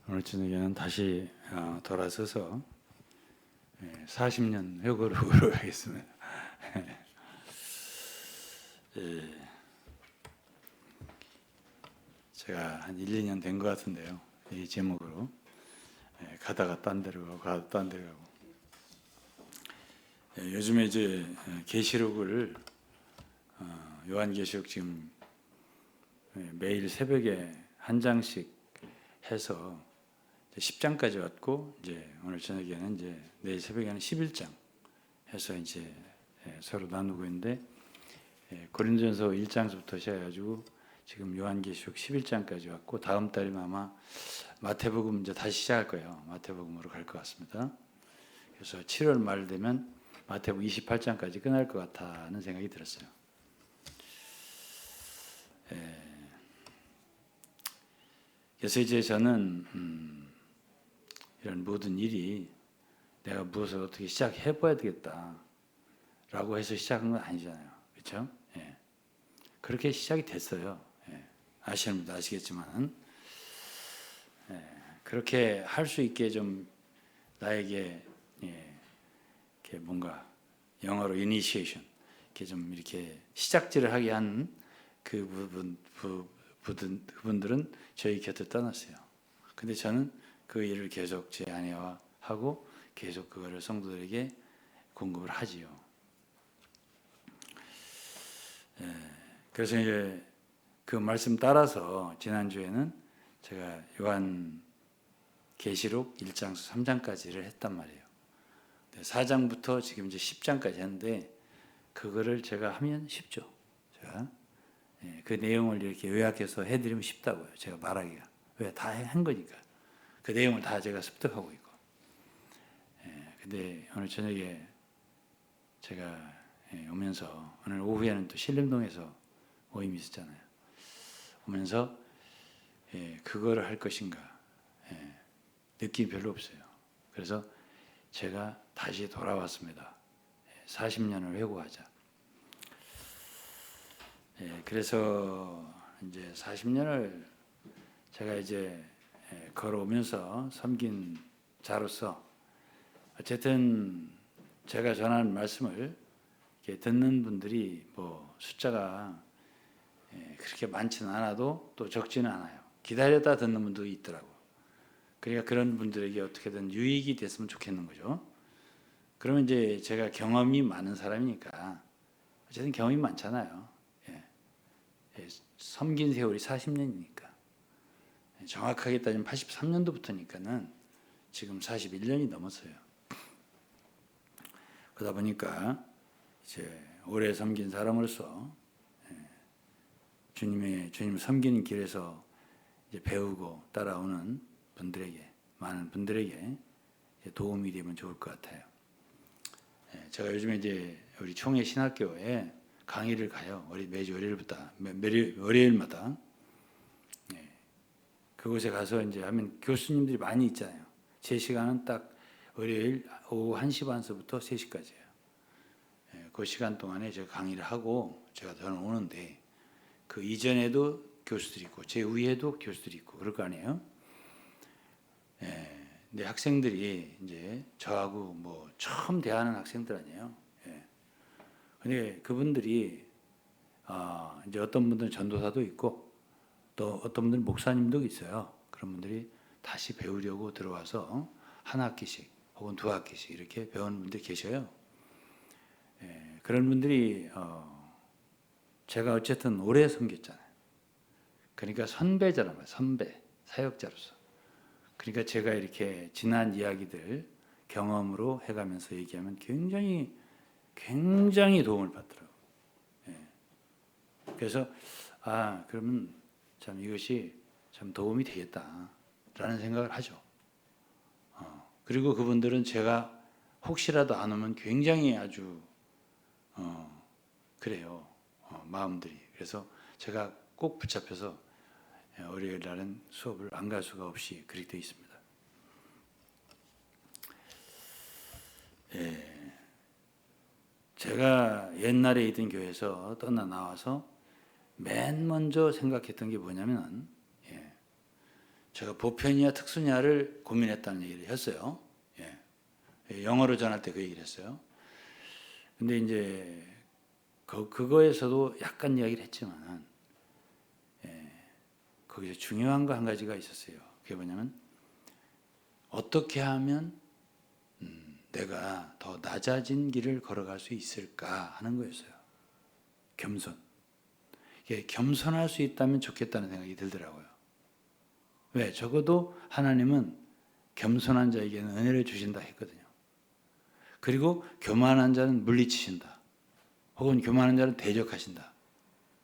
오늘 저녁에는 다시 돌아서서 40년 회고록으로 하겠습니다. 제가 한 1, 2년 된 것 같은데요. 이 제목으로 가다가 딴 데로 가고 가다가 딴 데로 가고. 요즘에 이제 계시록을 요한계시록 지금 매일 새벽에 한 장씩 해서 10장까지 왔고, 이제 오늘 저녁에는 이제 내일 새벽에는 11장 해서 이제 서로 나누고 있는데, 고린도전서 1장부터 시작해가지고 지금 요한계시록 11장까지 왔고, 다음 달이면 아마 마태복음 이제 다시 시작할 거예요. 마태복음으로 갈 것 같습니다. 그래서 7월 말 되면 마태복음 28장까지 끝날 것 같다는 생각이 들었어요. 그래서 이제 저는 이런 모든 일이 내가 무엇을 어떻게 시작해 봐야 되겠다라고 해서 시작한 건 아니잖아요. 그렇죠? 예. 그렇게 시작이 됐어요. 예. 아시는 분도 아시겠지만, 그렇게 할 수 있게 좀 나에게 이렇게 뭔가 영어로 initiation, 이렇게 좀 이렇게 시작질을 하게 한 그분들은 저희 곁을 떠났어요. 근데 저는 그 일을 계속 제 아내와 하고 계속 그거를 성도들에게 공급을 하지요. 그래서 이제 그 말씀 따라서 지난주에는 제가 요한 계시록 1장에서 3장까지를 했단 말이에요. 4장부터 지금 이제 10장까지 했는데 그거를 제가 하면 쉽죠. 제가 그 내용을 이렇게 요약해서 해드리면 쉽다고요. 제가 말하기가. 왜? 다 한 거니까. 그 내용을 다 제가 습득하고 있고. 근데 오늘 저녁에 제가 오면서, 오늘 오후에는 또 신림동에서 모임이 있었잖아요. 오면서 그거를 할 것인가 느낌이 별로 없어요. 그래서 제가 다시 돌아왔습니다. 40년을 회고하자. 그래서 이제 40년을 제가 이제 걸어오면서 섬긴 자로서 어쨌든 제가 전하는 말씀을 이렇게 듣는 분들이 뭐 숫자가 그렇게 많지는 않아도 또 적지는 않아요. 기다렸다 듣는 분도 있더라고. 그러니까 그런 분들에게 어떻게든 유익이 됐으면 좋겠는 거죠. 그러면 이제 제가 경험이 많은 사람이니까, 어쨌든 경험이 많잖아요. 섬긴 세월이 40년이니까. 정확하게 따지면 83년도부터니까는 지금 41년이 넘었어요. 그러다 보니까 이제 오래 섬긴 사람으로서 주님을 섬기는 길에서 이제 배우고 따라오는 분들에게, 많은 분들에게 도움이 되면 좋을 것 같아요. 제가 요즘에 이제 우리 총회 신학교에 강의를 가요. 매주 월요일마다. 그곳에 가서 이제 하면 교수님들이 많이 있잖아요. 제 시간은 딱 월요일 오후 1시 반서부터 3시까지예요. 그 시간 동안에 제가 강의를 하고 저는 오는데, 그 이전에도 교수들이 있고 제 위에도 교수들이 있고 그럴 거 아니에요. 근데 학생들이 이제 저하고 뭐 처음 대하는 학생들 아니에요. 근데 그분들이 이제 어떤 분들은 전도사도 있고 또 어떤 분들은 목사님도 있어요. 그런 분들이 다시 배우려고 들어와서 한 학기씩 혹은 두 학기씩 이렇게 배우는 분들이 계셔요. 그런 분들이 제가 어쨌든 오래 섬겼잖아요. 그러니까 선배잖아요. 선배, 사역자로서. 그러니까 제가 이렇게 지난 이야기들 경험으로 해가면서 얘기하면 굉장히 도움을 받더라고요. 그래서 그러면 참 이것이 참 도움이 되겠다라는 생각을 하죠. 그리고 그분들은 제가 혹시라도 안 오면 굉장히 아주 그래요. 마음들이. 그래서 제가 꼭 붙잡혀서 월요일 날은 수업을 안 갈 수가 없이 그렇게 되어 있습니다. 제가 옛날에 있던 교회에서 떠나 나와서 맨 먼저 생각했던 게 뭐냐면, 제가 보편이냐 특수냐를 고민했다는 얘기를 했어요. 예. 영어로 전할 때 그 얘기를 했어요. 근데 이제 그거에서도 약간 이야기를 했지만 거기서 중요한 거 한 가지가 있었어요. 그게 뭐냐면 어떻게 하면 내가 더 낮아진 길을 걸어갈 수 있을까 하는 거였어요. 겸손. 겸손할 수 있다면 좋겠다는 생각이 들더라고요. 왜? 적어도 하나님은 겸손한 자에게는 은혜를 주신다 했거든요. 그리고 교만한 자는 물리치신다. 혹은 교만한 자는 대적하신다.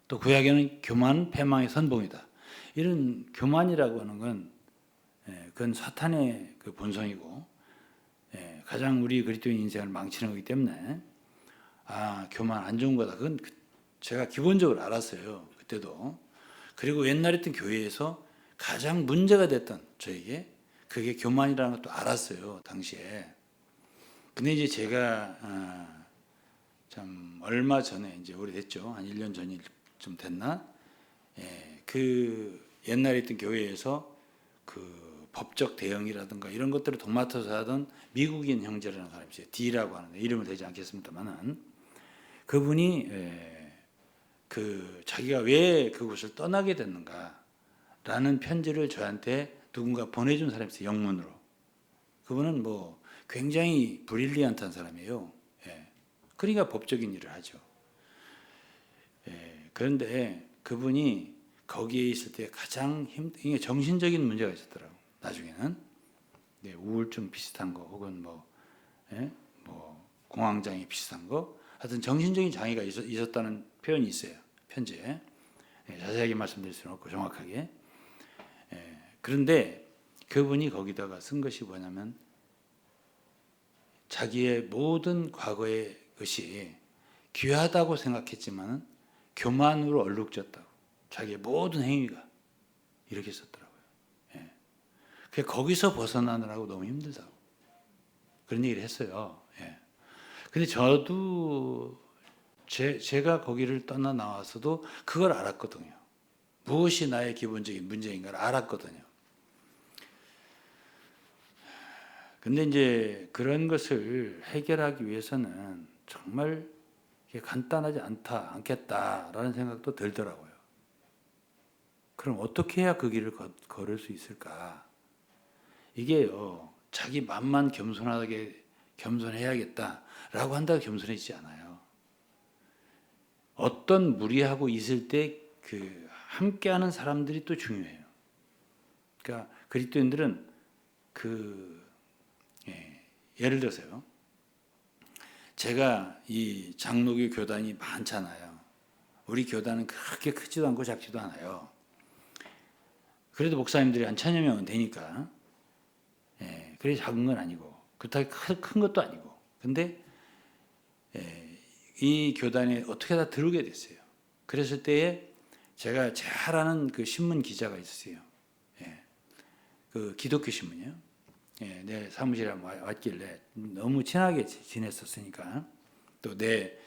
또 구약에는 교만은 패망의 선봉이다. 이런 교만이라고 하는 건 그건 사탄의 그 본성이고 가장 우리 그리스도인 인생을 망치는 거기 때문에 교만 안 좋은 거다. 그건 제가 기본적으로 알았어요. 그때도. 그리고 옛날에 있던 교회에서 가장 문제가 됐던 저에게 그게 교만이라는 것도 알았어요. 당시에. 근데 이제 제가 참 얼마 전에 이제 오래됐죠. 한 1년 전이 좀 됐나? 그 옛날에 있던 교회에서 그 법적 대응이라든가 이런 것들을 도맡아서 하던 미국인 형제라는 사람이 있어요. D라고 하는데 이름을 대지 않겠습니다만은 그분이 그 자기가 왜 그곳을 떠나게 됐는가라는 편지를 저한테 누군가 보내준 사람이 있어요. 영문으로. 그분은 뭐 굉장히 브릴리언트한 사람이에요. 그러니까 법적인 일을 하죠. 그런데 그분이 거기에 있을 때 가장 이게 정신적인 문제가 있었더라고. 나중에는 우울증 비슷한 거 혹은 뭐 공황장애 비슷한 거, 하여튼 정신적인 장애가 있었다는 표현이 있어요. 편지에. 자세하게 말씀드릴 수는 없고 정확하게. 그런데 그분이 거기다가 쓴 것이 뭐냐면 자기의 모든 과거의 것이 귀하다고 생각했지만 교만으로 얼룩졌다고. 자기의 모든 행위가 이렇게 썼더라고요. 거기서 벗어나느라고 너무 힘들다고 그런 얘기를 했어요. 근데 저도 제가 거기를 떠나 나와서도 그걸 알았거든요. 무엇이 나의 기본적인 문제인가를 알았거든요. 근데 이제 그런 것을 해결하기 위해서는 정말 간단하지 않겠다라는 생각도 들더라고요. 그럼 어떻게 해야 그 길을 걸을 수 있을까? 이게요, 자기 맘만 겸손해야겠다라고 한다고 겸손해지지 않아요. 어떤 무리하고 있을 때 그 함께하는 사람들이 또 중요해요. 그러니까 그리스도인들은 예를 들어서요. 제가 이 장로교 교단이 많잖아요. 우리 교단은 그렇게 크지도 않고 작지도 않아요. 그래도 목사님들이 한 1000여 명은 되니까. 그래 작은 건 아니고 그렇다고 큰 것도 아니고. 근데 이 교단에 어떻게 다 들어오게 됐어요. 그랬을 때에 제가 잘 아는 그 신문 기자가 있었어요. 그 기독교 신문이요. 내 사무실에 왔길래 너무 친하게 지냈었으니까 또 내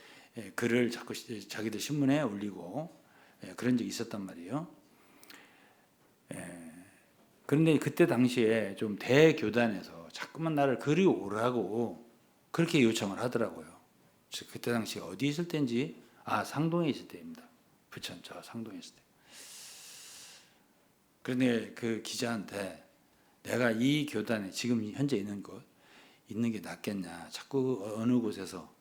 글을 자꾸 자기들 신문에 올리고 그런 적이 있었단 말이에요. 그런데 그때 당시에 좀 대교단에서 자꾸만 나를 그리 오라고 그렇게 요청을 하더라고요. 그때 당시 어디 있을 때인지 상동에 있을 때입니다. 부천 저 상동에 있을 때. 그런데 그 기자한테 내가 이 교단에 지금 현재 있는 게 낫겠냐. 자꾸 어느 곳에서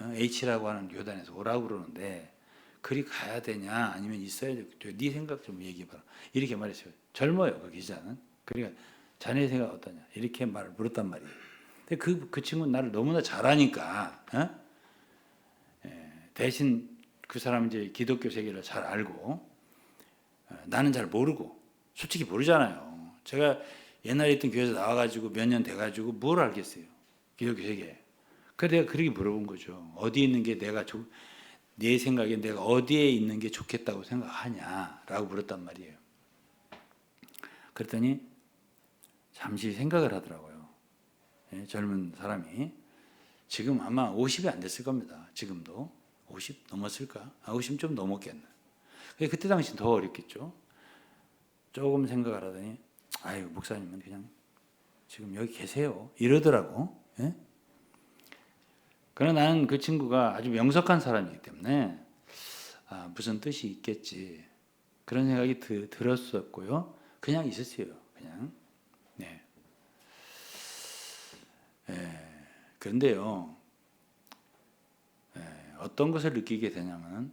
H라고 하는 교단에서 오라고 그러는데 그리 가야 되냐 아니면 있어야 돼. 네 생각 좀 얘기해봐라. 이렇게 말했어요. 젊어요 그 기자는. 그러니까 자네 생각 어떠냐 이렇게 말을 물었단 말이에요. 근데 그 친구는 나를 너무나 잘 아니까 대신 그 사람은 이제 기독교 세계를 잘 알고 나는 잘 모르고 솔직히 모르잖아요. 제가 옛날에 있던 교회에서 나와가지고 몇 년 돼가지고 뭘 알겠어요. 기독교 세계. 그래서 내가 그렇게 물어본 거죠. 어디에 있는 게 내 생각에 내가 어디에 있는 게 좋겠다고 생각하냐라고 물었단 말이에요. 그랬더니 잠시 생각을 하더라고요. 젊은 사람이. 지금 아마 50이 안 됐을 겁니다. 지금도. 50 넘었을까? 50 좀 넘었겠네. 그때 당시 더 어렸겠죠. 조금 생각을 하더니 아유 목사님은 그냥 지금 여기 계세요 이러더라고. 예? 그러나 나는 그 친구가 아주 명석한 사람이기 때문에 무슨 뜻이 있겠지 그런 생각이 들었었고요. 그냥 있었어요. 그냥. 네. 그런데요. 어떤 것을 느끼게 되냐면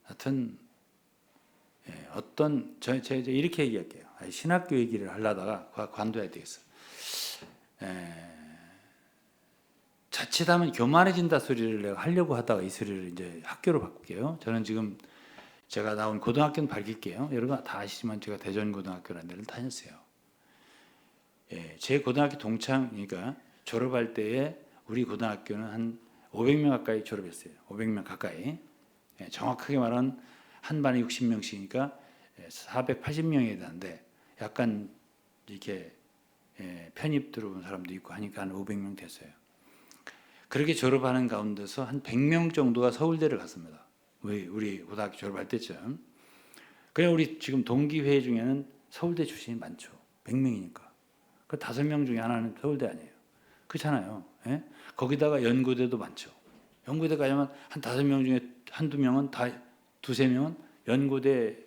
하여튼 어떤 제가 이렇게 얘기할게요. 신학교 얘기를 하려다가 관둬야 되겠어. 자칫하면 교만해진다 소리를 내가 하려고 하다가 이 소리를 이제 학교로 바꿀게요. 저는 지금 제가 나온 고등학교는 밝힐게요. 여러분 다 아시지만 제가 대전고등학교라는 데를 다녔어요. 제 고등학교 동창이니까 졸업할 때에 우리 고등학교는 한 500명 가까이 졸업했어요. 500명 가까이. 정확하게 말하면 한 반에 60명씩이니까 480명이 되는데 약간 이렇게 편입 들어온 사람도 있고 하니까 한 500명 됐어요. 그렇게 졸업하는 가운데서 한 100명 정도가 서울대를 갔습니다. 우리 고등학교 졸업할 때쯤. 그래 우리 지금 동기회 중에는 서울대 출신이 많죠. 100명이니까. 그 5명 중에 하나는 서울대 아니에요. 그렇잖아요. 예? 거기다가 연고대도 많죠. 연고대 가려면 한 5명 중에 한두 명은 다 두세 명은 연고대,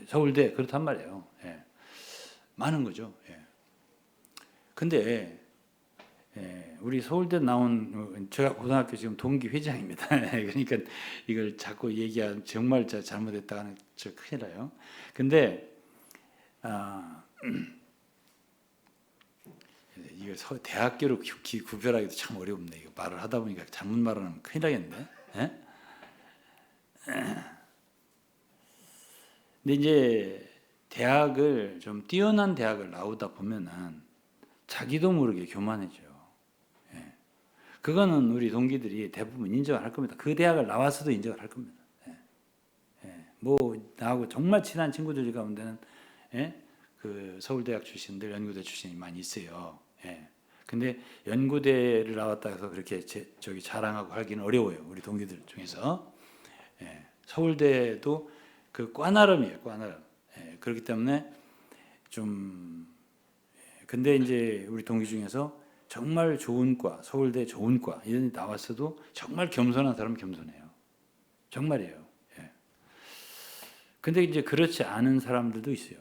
서울대 그렇단 말이에요. 예. 많은 거죠. 예. 근데 우리 서울대 나온 제가 고등학교 지금 동기 회장입니다. 그러니까 이걸 자꾸 얘기하면 정말 잘못했다가는 저 큰일 나요. 근데 이거 대학교로 구별하기도 참 어렵네. 이거 말을 하다 보니까 잘못 말하면 큰일 나겠네. 예? 근데 이제 대학을 좀 뛰어난 대학을 나오다 보면은 자기도 모르게 교만해져요. 예. 그거는 우리 동기들이 대부분 인정을 할 겁니다. 그 대학을 나와서도 인정을 할 겁니다. 예. 예. 뭐 나하고 정말 친한 친구들 가운데는 그 서울대학 출신들, 연고대 출신이 많이 있어요. 예. 근데 연고대를 나왔다 해서 그렇게 저기 자랑하고 하기는 어려워요. 우리 동기들 중에서. 예. 서울대도 그 과나름이에요. 과나름. 예. 그렇기 때문에 좀 근데 이제 우리 동기 중에서 정말 좋은 과, 서울대 좋은 과 이런 데 나왔어도 정말 겸손한 사람은 겸손해요. 정말이에요. 예. 근데 이제 그렇지 않은 사람들도 있어요.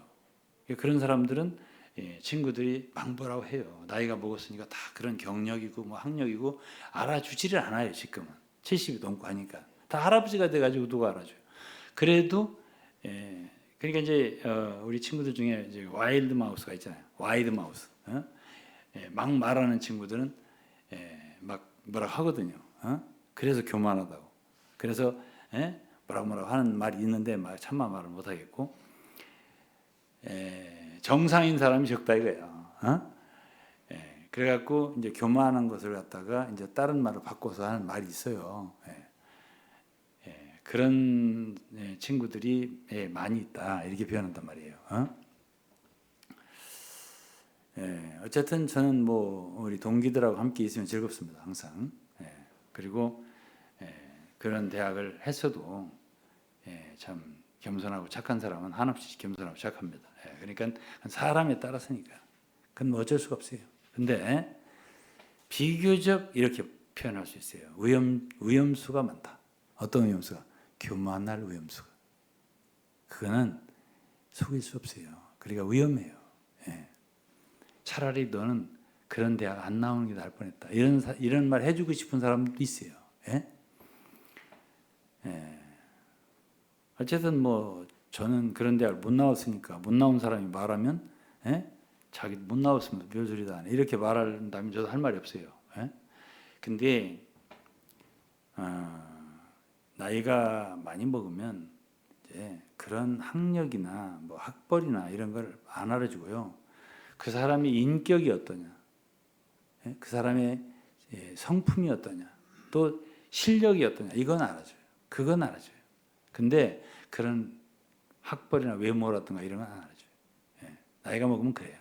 그런 사람들은 친구들이 막 뭐라고 해요. 나이가 먹었으니까 다 그런 경력이고 뭐 학력이고 알아주지를 않아요. 지금은 70이 넘고 하니까 다 할아버지가 돼가지고 누가 알아줘요. 그래도 그러니까 이제 우리 친구들 중에 이제 와일드 마우스가 있잖아요. 와이드 마우스. 막 말하는 친구들은 막 뭐라고 하거든요. 그래서 교만하다고. 그래서 뭐라고 하는 말이 있는데 막 참마 말을 못 하겠고. 정상인 사람이 적다 이거예요. 그래갖고 이제 교만한 것을 갖다가 이제 다른 말을 바꿔서 하는 말이 있어요. 그런 친구들이 많이 있다 이렇게 표현한단 말이에요. 어쨌든 저는 뭐 우리 동기들하고 함께 있으면 즐겁습니다. 항상. 그리고 그런 대학을 했어도 참 겸손하고 착한 사람은 한없이 겸손하고 착합니다. 그러니까 사람에 따라서니까 그건 뭐 어쩔 수가 없어요. 근데 비교적 이렇게 표현할 수 있어요. 위험수가 많다. 어떤 위험수가? 교만할 위험수가. 그거는 속일 수 없어요. 그러니까 위험해요. 차라리 너는 그런 대학 안 나오는 게 나을 뻔했다. 이런 말 해주고 싶은 사람도 있어요. 어쨌든 뭐 저는 그런 대학을 못 나왔으니까 못 나온 사람이 말하면 자기 못 나왔으면 별 소리도 안 해. 이렇게 말한다면 저도 할 말이 없어요. 근데 나이가 많이 먹으면 이제 그런 학력이나 뭐 학벌이나 이런 걸 안 알아주고요. 그 사람의 인격이 어떠냐, 그 사람의 성품이 어떠냐, 또 실력이 어떠냐 이건 알아줘요. 그건 알아줘요. 근데 그런 학벌이나 외모라든가 이런 건 안 알아줘요. 나이가 먹으면 그래요.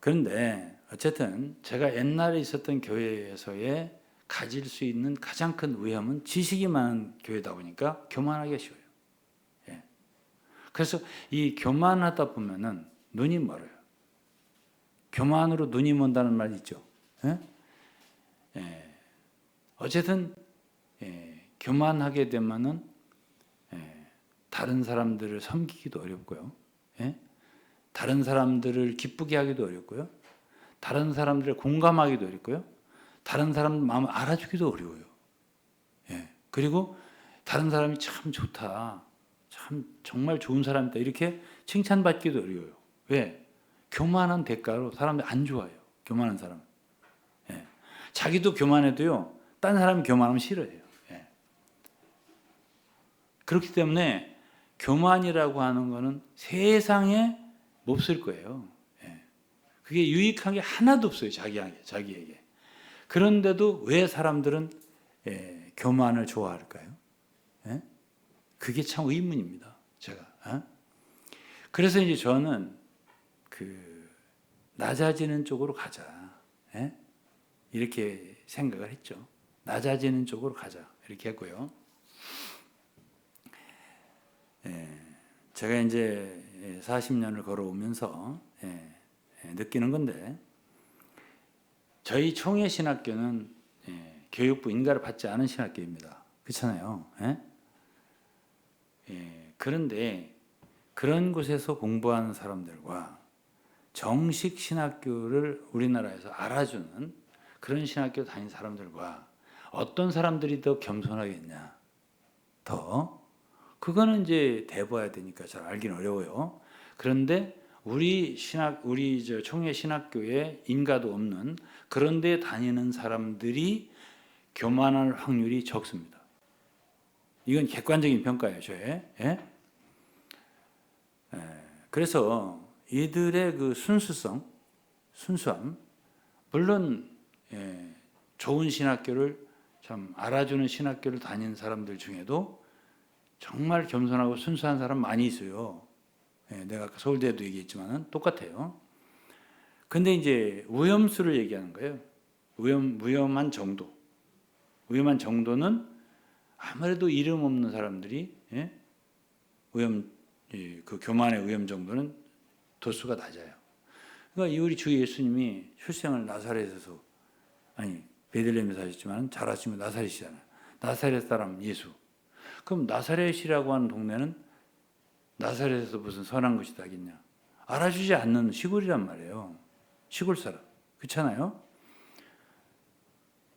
그런데 어쨌든 제가 옛날에 있었던 교회에서의 가질 수 있는 가장 큰 위험은 지식이 많은 교회다 보니까 교만하기가 쉬워요. 그래서 이 교만하다 보면은 눈이 멀어요. 교만으로 눈이 먼다는 말 있죠. 예? 예. 어쨌든 교만하게 되면은 다른 사람들을 섬기기도 어렵고요. 예? 다른 사람들을 기쁘게 하기도 어렵고요. 다른 사람들을 공감하기도 어렵고요. 다른 사람 마음을 알아주기도 어려워요. 예. 그리고 다른 사람이 참 좋다. 참 정말 좋은 사람이다. 이렇게 칭찬받기도 어려워요. 왜? 교만한 대가로 사람들이 안 좋아해요. 교만한 사람. 예. 자기도 교만해도요. 딴 사람이 교만하면 싫어해요. 예. 그렇기 때문에 교만이라고 하는 거는 세상에 몹쓸 거예요. 예. 그게 유익한 게 하나도 없어요. 자기에게. 그런데도 왜 사람들은 교만을 좋아할까요? 예? 그게 참 의문입니다. 제가. 그래서 이제 저는 낮아지는 쪽으로 가자. 예? 이렇게 생각을 했죠. 낮아지는 쪽으로 가자. 이렇게 했고요. 제가 이제 40년을 걸어오면서 느끼는 건데, 저희 총회 신학교는 교육부 인가를 받지 않은 신학교입니다. 그렇잖아요. 그런데 그런 곳에서 공부하는 사람들과 정식 신학교를 우리나라에서 알아주는 그런 신학교 다닌 사람들과 어떤 사람들이 더 겸손하겠냐? 그거는 이제 대봐야 되니까 잘 알기는 어려워요. 그런데 우리 총회 신학교에 인가도 없는 그런 데 다니는 사람들이 교만할 확률이 적습니다. 이건 객관적인 평가예요, 저의. 그래서 이들의 그 순수함, 물론 좋은 신학교를 참 알아주는 신학교를 다니는 사람들 중에도 정말 겸손하고 순수한 사람 많이 있어요. 내가 아까 서울대도 얘기했지만 똑같아요. 근데 이제 위험수를 얘기하는 거예요. 위험한 정도. 위험한 정도는 아무래도 이름 없는 사람들이 그 교만의 위험 정도는 도수가 낮아요. 그러니까 우리 주 예수님이 출생을 나사렛에서, 베들레헴에서 하셨지만 잘 아시면 나사렛이잖아요. 나사렛 사람 예수. 그럼 나사렛이라고 하는 동네는 나사렛에서 무슨 선한 것이 나겠냐? 알아주지 않는 시골이란 말이에요. 시골 사람. 그렇잖아요?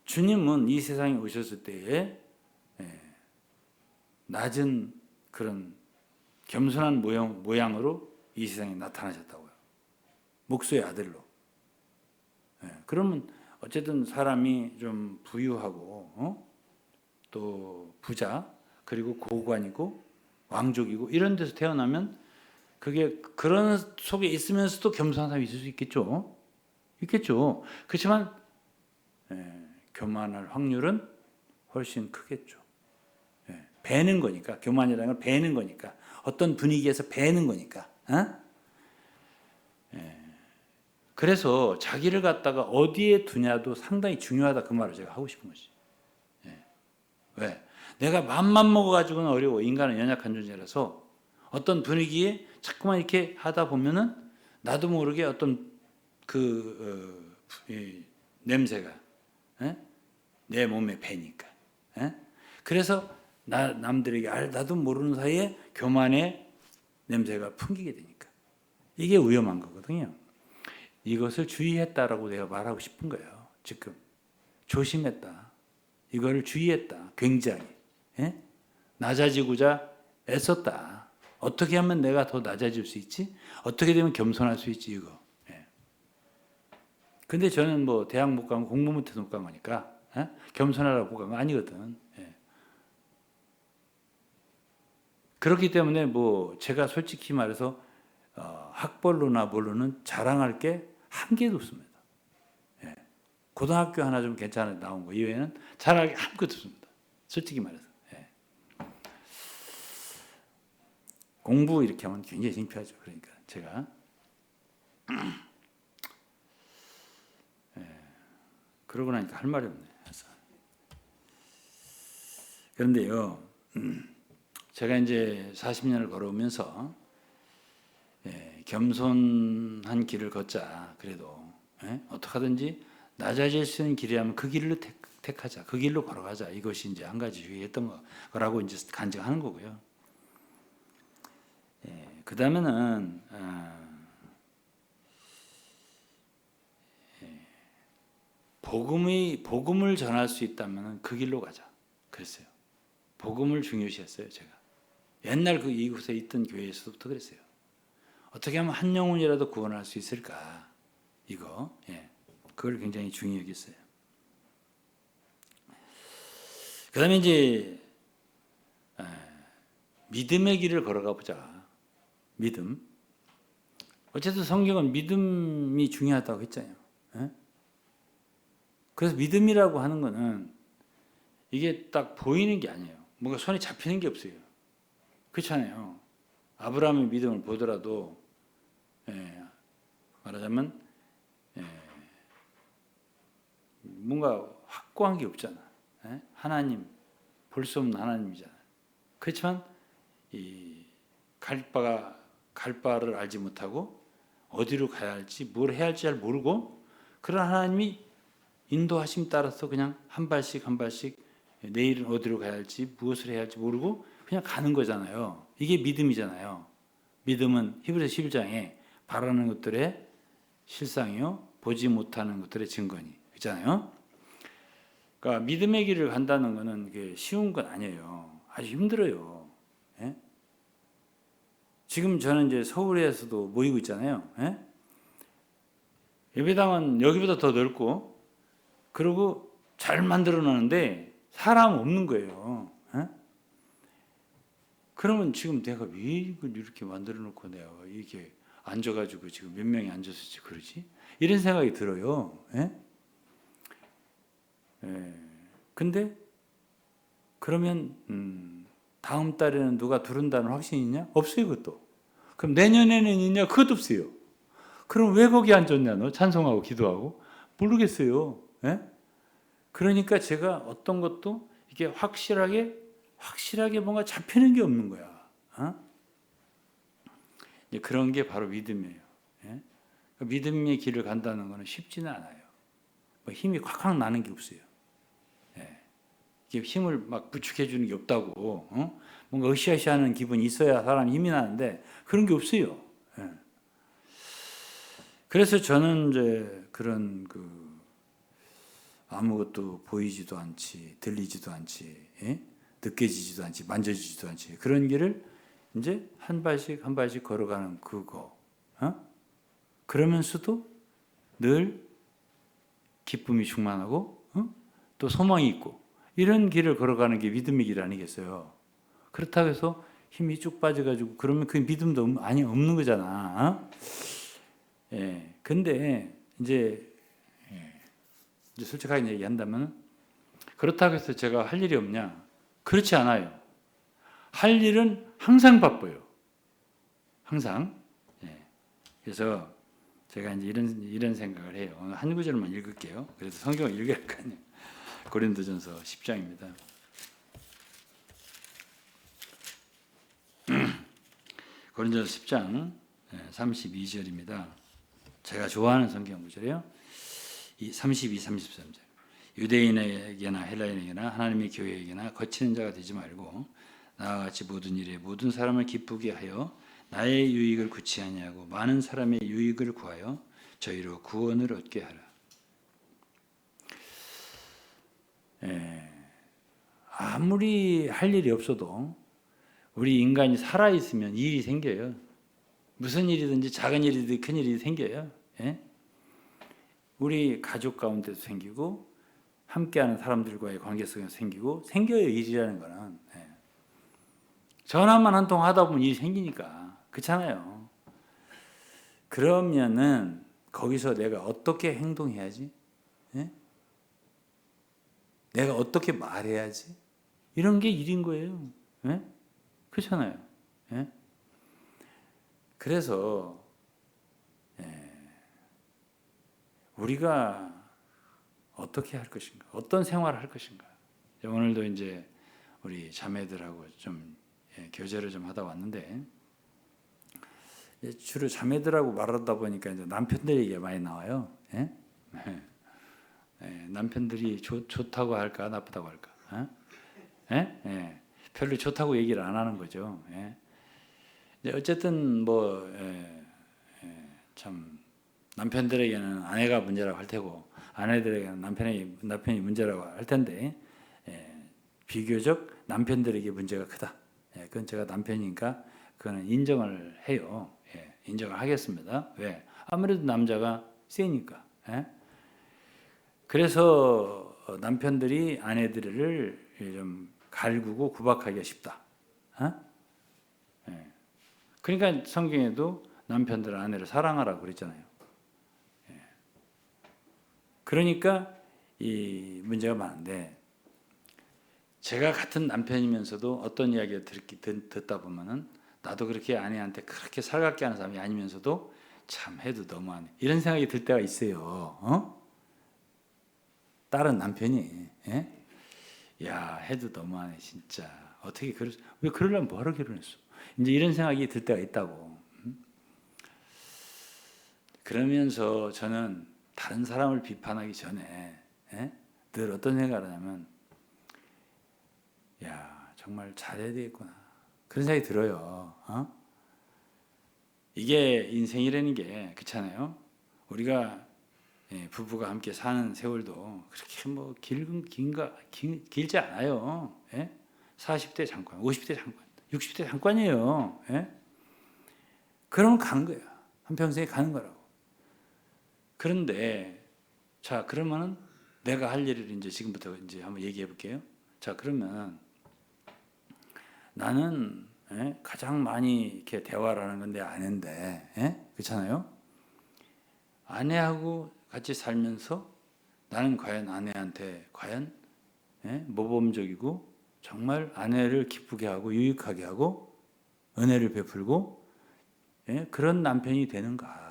주님은 이 세상에 오셨을 때에 낮은 그런 겸손한 모양으로 이 세상에 나타나셨다고요. 목수의 아들로. 그러면 어쨌든 사람이 좀 부유하고 또 부자 그리고 고관이고 왕족이고 이런 데서 태어나면 그게 그런 속에 있으면서도 겸손한 사람이 있을 수 있겠죠. 그렇지만 교만할 확률은 훨씬 크겠죠. 배는 거니까. 교만이라는 건 배는 거니까. 어떤 분위기에서 배는 거니까. 그래서 자기를 갖다가 어디에 두냐도 상당히 중요하다, 그 말을 제가 하고 싶은 것이. 왜? 내가 맘만 먹어가지고는 어려워. 인간은 연약한 존재라서 어떤 분위기에 자꾸만 이렇게 하다 보면은 나도 모르게 어떤 냄새가 내 몸에 배니까. 그래서 남들에게 나도 모르는 사이에 교만의 냄새가 풍기게 되니까. 이게 위험한 거거든요. 이것을 주의했다라고 내가 말하고 싶은 거예요. 지금 조심했다. 이거를 주의했다. 굉장히. 낮아지고자 애썼다. 어떻게 하면 내가 더 낮아질 수 있지? 어떻게 되면 겸손할 수 있지? 이거. 근데 저는 뭐 대학 못 가고 공부 못해서 못 간 거니까 겸손하라고 간 거 아니거든. 그렇기 때문에 뭐 제가 솔직히 말해서 학벌로나 뭘로는 자랑할 게 한 개도 없습니다. 고등학교 하나 좀 괜찮은 나온 거 이외에는 자랑할 게 아무것도 없습니다. 솔직히 말해서. 공부 이렇게 하면 굉장히 창피하죠. 그러니까 제가 그러고 나니까 할 말이 없네. 그런데요, 제가 이제 40년을 걸어오면서 겸손한 길을 걷자. 그래도 어떻게 하든지 낮아질 수 있는 길이라면 그 길로 택하자. 그 길로 걸어가자. 이것이 이제 한 가지 주의했던 거라고 이제 간증하는 거고요. 그 다음에는 복음을 전할 수 있다면 그 길로 가자. 그랬어요. 복음을 중요시했어요, 제가. 옛날 그 이곳에 있던 교회에서부터 그랬어요. 어떻게 하면 한 영혼이라도 구원할 수 있을까? 이거, 그걸 굉장히 중요히 여겼어요. 그 다음에 이제, 믿음의 길을 걸어가 보자. 믿음. 어쨌든 성경은 믿음이 중요하다고 했잖아요. 그래서 믿음이라고 하는 거는 이게 딱 보이는 게 아니에요. 뭔가 손에 잡히는 게 없어요. 그렇잖아요. 아브라함의 믿음을 보더라도 말하자면 뭔가 확고한 게 없잖아. 하나님, 볼 수 없는 하나님이잖아. 그렇지만 이 갈 바를 알지 못하고 어디로 가야 할지 뭘 해야 할지 잘 모르고 그런 하나님이 인도하심 따라서 그냥 한 발씩 한 발씩 내일은 어디로 가야 할지 무엇을 해야 할지 모르고 그냥 가는 거잖아요. 이게 믿음이잖아요. 믿음은 히브리서 11장에 바라는 것들의 실상이요 보지 못하는 것들의 증거니 그렇잖아요. 그러니까 믿음의 길을 간다는 것은 그게 쉬운 건 아니에요. 아주 힘들어요. 지금 저는 이제 서울에서도 모이고 있잖아요. 예배당은 여기보다 더 넓고 그리고 잘 만들어 놨는데 사람 없는 거예요. 그러면 지금 내가 왜 이걸 이렇게 만들어 놓고 내가 이렇게 앉아가지고 지금 몇 명이 앉아서 그러지? 이런 생각이 들어요. 근데 그러면 다음 달에는 누가 들은다는 확신이 있냐? 없어요, 그것도. 그럼 내년에는 있냐? 그것도 없어요. 그럼 왜 거기 앉았냐, 너? 찬송하고 기도하고? 모르겠어요. 그러니까 제가 어떤 것도 이게 확실하게 뭔가 잡히는 게 없는 거야. 그런 게 바로 믿음이에요. 믿음의 길을 간다는 것은 쉽지는 않아요. 뭐 힘이 콱콱 나는 게 없어요. 힘을 막 부축해 주는 게 없다고, 뭔가 으쌰으쌰하는 기분이 있어야 사람이 힘이 나는데 그런 게 없어요. 그래서 저는 이제 그런 아무것도 보이지도 않지, 들리지도 않지, 느껴지지도 않지, 만져지지도 않지 그런 길을 이제 한 발씩 한 발씩 걸어가는 그거. 그러면서도 늘 기쁨이 충만하고 또 소망이 있고. 이런 길을 걸어가는 게 믿음의 길 아니겠어요? 그렇다고 해서 힘이 쭉 빠져가지고 그러면 그 믿음도 없는 거잖아. 근데 이제 솔직하게 얘기한다면 그렇다고 해서 제가 할 일이 없냐? 그렇지 않아요. 할 일은 항상 바빠요. 항상. 그래서 제가 이제 이런 생각을 해요. 오늘 한 구절만 읽을게요. 그래서 성경을 읽어야 할 거 아니에요. 고린도전서 10장입니다. 고린도전서 10장 32절입니다. 제가 좋아하는 성경 구절이에요. 32, 33절. 유대인에게나 헬라인에게나 하나님의 교회에게나 거치는 자가 되지 말고 나와 같이 모든 일에 모든 사람을 기쁘게 하여 나의 유익을 구치 아니하고 많은 사람의 유익을 구하여 저희로 구원을 얻게 하라. 아무리 할 일이 없어도 우리 인간이 살아있으면 일이 생겨요. 무슨 일이든지 작은 일이든 큰 일이 생겨요. 우리 가족 가운데도 생기고 함께하는 사람들과의 관계성이 생겨요. 일이라는 거는. 전화만 한 통 하다 보면 일이 생기니까. 그렇잖아요. 그러면은 거기서 내가 어떻게 행동해야지? 내가 어떻게 말해야지? 이런 게 일인 거예요. 그렇잖아요. 그래서 우리가 어떻게 할 것인가? 어떤 생활을 할 것인가? 오늘도 이제 우리 자매들하고 좀 교제를 좀 하다 왔는데 주로 자매들하고 말하다 보니까 이제 남편들 얘기가 많이 나와요. 예? 남편들이 좋다고 할까 나쁘다고 할까? 별로 좋다고 얘기를 안 하는 거죠. 어쨌든 뭐 참 남편들에게는 아내가 문제라고 할 테고 아내들에게는 남편이 문제라고 할 텐데 비교적 남편들에게 문제가 크다. 그건 제가 남편이니까 그거는 인정을 해요. 인정을 하겠습니다. 왜? 아무래도 남자가 세니까. 그래서 남편들이 아내들을 좀 갈구고 구박하기가 쉽다. 그러니까 성경에도 남편들은 아내를 사랑하라고 그랬잖아요. 그러니까 이 문제가 많은데 제가 같은 남편이면서도 어떤 이야기를 듣다 보면은 나도 그렇게 아내한테 그렇게 살갑게 하는 사람이 아니면서도 참 해도 너무하네 이런 생각이 들 때가 있어요. 다른 남편이 야 해도 너무하네 진짜 어떻게 왜 그러려면 뭐하러 결혼했어? 이제 이런 생각이 들 때가 있다고. 그러면서 저는 다른 사람을 비판하기 전에 늘 어떤 생각을 하냐면 야 정말 잘해야 되겠구나 그런 생각이 들어요. 이게 인생이라는 게 그렇잖아요. 우리가 부부가 함께 사는 세월도 그렇게 뭐 길지 않아요. 40대 잠깐, 50대 잠깐, 60대 잠깐이에요. 그러면 가는 거야. 한평생에 가는 거라고. 그런데 자 그러면은 내가 할 일을 이제 지금부터 이제 한번 얘기해 볼게요. 자 그러면 나는 가장 많이 이렇게 대화를 하는 건 내 아내인데, 그렇잖아요? 아내하고 같이 살면서 나는 과연 아내한테 과연 모범적이고 정말 아내를 기쁘게 하고 유익하게 하고 은혜를 베풀고 그런 남편이 되는가?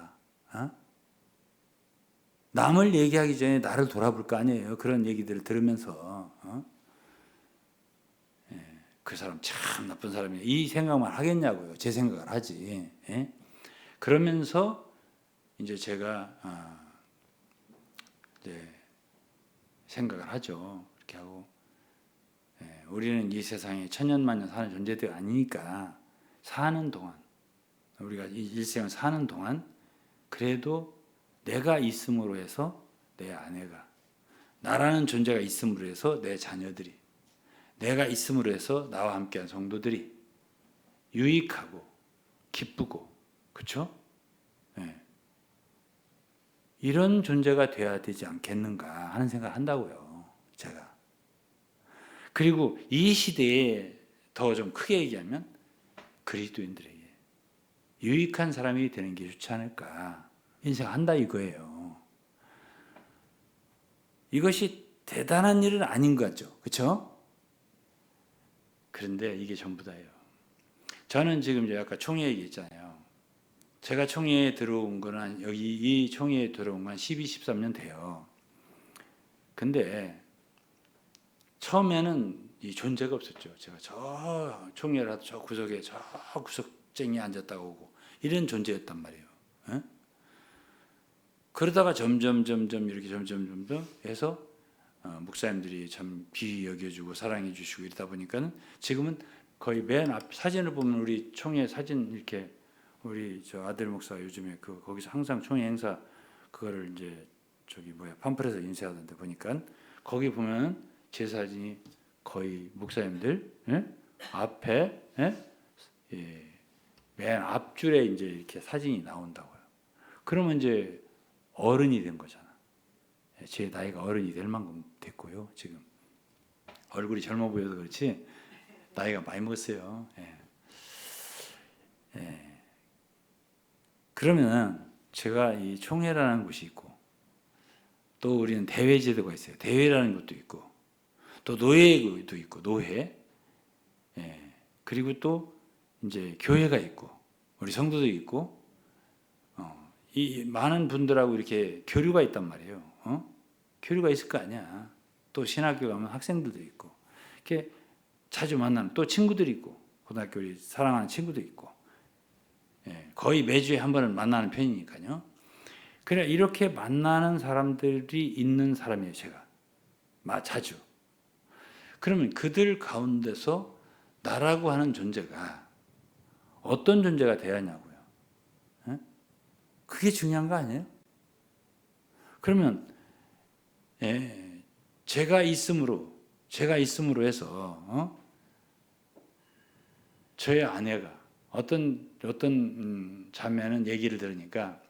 남을 얘기하기 전에 나를 돌아볼 거 아니에요. 그런 얘기들을 들으면서 그 사람 참 나쁜 사람이야. 이 생각만 하겠냐고요. 제 생각을 하지. 그러면서 이제 제가 이제 생각을 하죠. 그렇게 하고 우리는 이 세상에 천년만년 사는 존재들이 아니니까 사는 동안 우리가 이 일생을 사는 동안 그래도 내가 있음으로 해서 내 아내가 나라는 존재가 있음으로 해서 내 자녀들이 내가 있음으로 해서 나와 함께한 성도들이 유익하고 기쁘고 그렇죠? 이런 존재가 돼야 되지 않겠는가 하는 생각을 한다고요. 제가. 그리고 이 시대에 더 좀 크게 얘기하면 그리스도인들에게 유익한 사람이 되는 게 좋지 않을까 인생한다 이거예요. 이것이 대단한 일은 아닌 것 같죠. 그렇죠? 그런데 이게 전부 다예요. 저는 지금 이제 아까 총회 얘기했잖아요. 제가 총회에 들어온 거는 여기 이 총회에 들어온 건 12, 13년 돼요. 근데 처음에는 이 존재가 없었죠. 제가 저 총회를 하도 저 구석에 저 구석쟁이 앉았다가 오고 이런 존재였단 말이에요. 그러다가 점점 이렇게 점점 해서 목사님들이 참 귀히 여겨주고 사랑해 주시고 이러다 보니까는 지금은 거의 맨 앞 사진을 보면 우리 총회 사진 이렇게 우리 저 아들 목사 요즘에 거기서 항상 총회 행사 그거를 이제 팜플에서 인쇄하던데 보니까 거기 보면 제 사진이 거의 목사님들 앞에 맨 앞줄에 이제 이렇게 사진이 나온다고요. 그러면 이제 어른이 된 거잖아. 제 나이가 어른이 될 만큼 됐고요. 지금 얼굴이 젊어 보여서 그렇지 나이가 많이 먹었어요. 그러면 제가 이 총회라는 곳이 있고 또 우리는 대회 제도가 있어요. 대회라는 것도 있고 또 노예도 있고 노회 그리고 또 이제 교회가 있고 우리 성도들이 있고 이 많은 분들하고 이렇게 교류가 있단 말이에요. 교류가 있을 거 아니야. 또 신학교 가면 학생들도 있고 이렇게 자주 만나는 또 친구들이 있고 고등학교 우리 사랑하는 친구도 있고 거의 매주에 한 번은 만나는 편이니까요. 그래 이렇게 만나는 사람들이 있는 사람이에요, 제가. 자주. 그러면 그들 가운데서 나라고 하는 존재가 어떤 존재가 돼야 하냐고요. 그게 중요한 거 아니에요? 그러면 제가 있음으로 해서 저의 아내가 어떤 자매는 얘기를 들으니까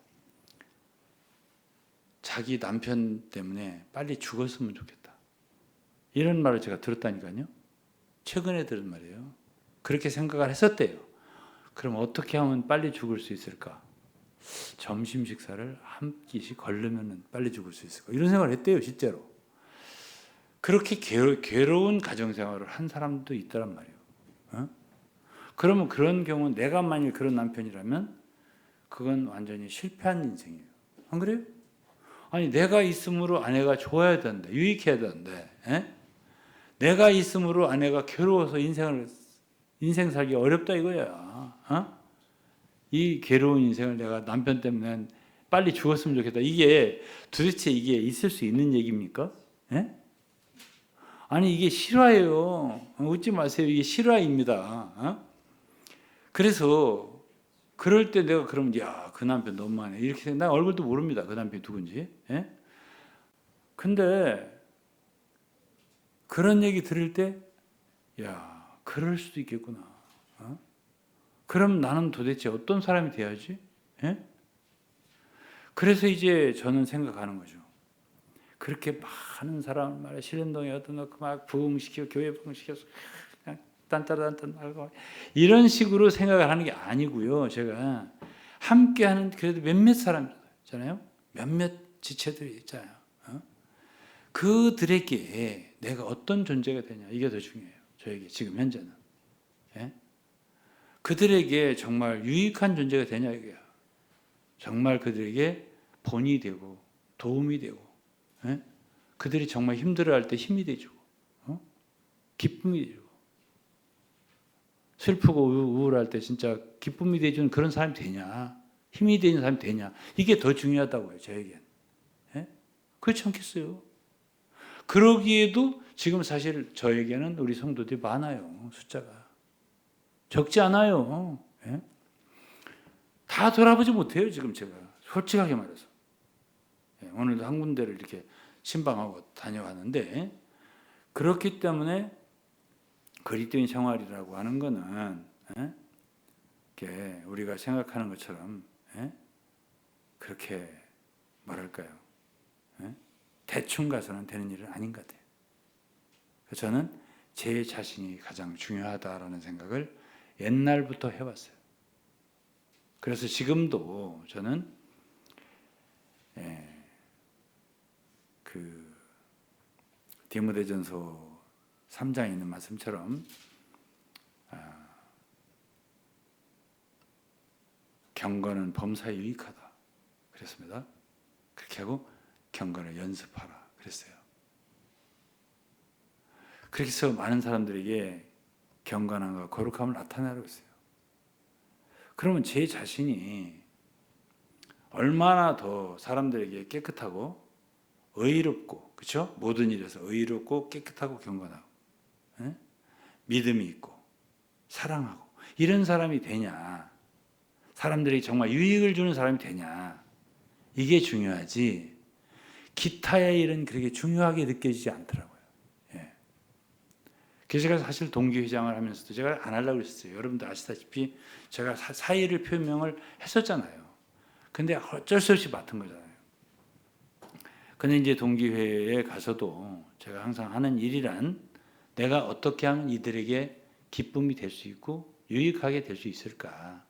자기 남편 때문에 빨리 죽었으면 좋겠다. 이런 말을 제가 들었다니까요. 최근에 들은 말이에요. 그렇게 생각을 했었대요. 그럼 어떻게 하면 빨리 죽을 수 있을까? 점심 식사를 한 끼씩 걸르면 빨리 죽을 수 있을까? 이런 생각을 했대요, 실제로. 그렇게 괴로운 가정생활을 한 사람도 있더란 말이에요. 그러면 그런 경우는 내가 만일 그런 남편이라면 그건 완전히 실패한 인생이에요. 안 그래요? 아니 내가 있음으로 아내가 좋아야 되는데 유익해야 되는데 내가 있음으로 아내가 괴로워서 인생 살기 어렵다 이거야. 이 괴로운 인생을 내가 남편 때문에 빨리 죽었으면 좋겠다. 이게 도대체 이게 있을 수 있는 얘기입니까? 아니 이게 실화예요. 웃지 마세요. 이게 실화입니다. 그래서 그럴 때 내가 그러면 그 남편 너무하네 이렇게 생각. 나 얼굴도 모릅니다. 그 남편이 누군지. 근데 그런 얘기 들을 때 그럴 수도 있겠구나. 그럼 나는 도대체 어떤 사람이 돼야지? 그래서 이제 저는 생각하는 거죠. 그렇게 많은 사람 말에 신림동에 어떤 막 부흥시키고 교회 부흥시켜서 그냥 딴따란딴 말고 이런 식으로 생각을 하는 게 아니고요. 제가 함께하는 그래도 몇몇 사람 있잖아요. 몇몇 지체들이 있잖아요. 그들에게 내가 어떤 존재가 되냐 이게 더 중요해요. 저에게 지금 현재는. 그들에게 정말 유익한 존재가 되냐 이거야. 정말 그들에게 본이 되고 도움이 되고 그들이 정말 힘들어할 때 힘이 되주고 기쁨이 되주고 슬프고 우울할 때 진짜 기쁨이 되주는 그런 사람이 되냐 힘이 되는 사람이 되냐 이게 더 중요하다고요. 저에겐. 그렇지 않겠어요? 그러기에도 지금 사실 저에게는 우리 성도들이 많아요. 숫자가 적지 않아요. 다 돌아보지 못해요. 지금 제가 솔직하게 말해서 오늘도 한 군데를 이렇게 신방하고 다녀왔는데 그렇기 때문에 그리스도인 생활이라고 하는 거는 우리가 생각하는 것처럼 그렇게 뭐랄까요? 대충 가서는 되는 일은 아닌 것 같아요. 그래서 저는 제 자신이 가장 중요하다라는 생각을 옛날부터 해왔어요. 그래서 지금도 저는 그 디모데전서 3장에 있는 말씀처럼 경건은 범사에 유익하다 그랬습니다. 그렇게 하고 경건을 연습하라 그랬어요. 그렇게 해서 많은 사람들에게 경건함과 거룩함을 나타내라고 했어요. 그러면 제 자신이 얼마나 더 사람들에게 깨끗하고 의롭고 그렇죠? 모든 일에서 의롭고 깨끗하고 경건하고 믿음이 있고 사랑하고 이런 사람이 되냐 사람들이 정말 유익을 주는 사람이 되냐 이게 중요하지 기타의 일은 그렇게 중요하게 느껴지지 않더라고요. 그래서 제가 사실 동기회장을 하면서도 제가 안 하려고 했어요. 여러분들 아시다시피 제가 사의를 표명을 했었잖아요. 근데 어쩔 수 없이 맡은 거잖아요. 근데 이제 동기회에 가서도 제가 항상 하는 일이란 내가 어떻게 하면 이들에게 기쁨이 될 수 있고 유익하게 될 수 있을까.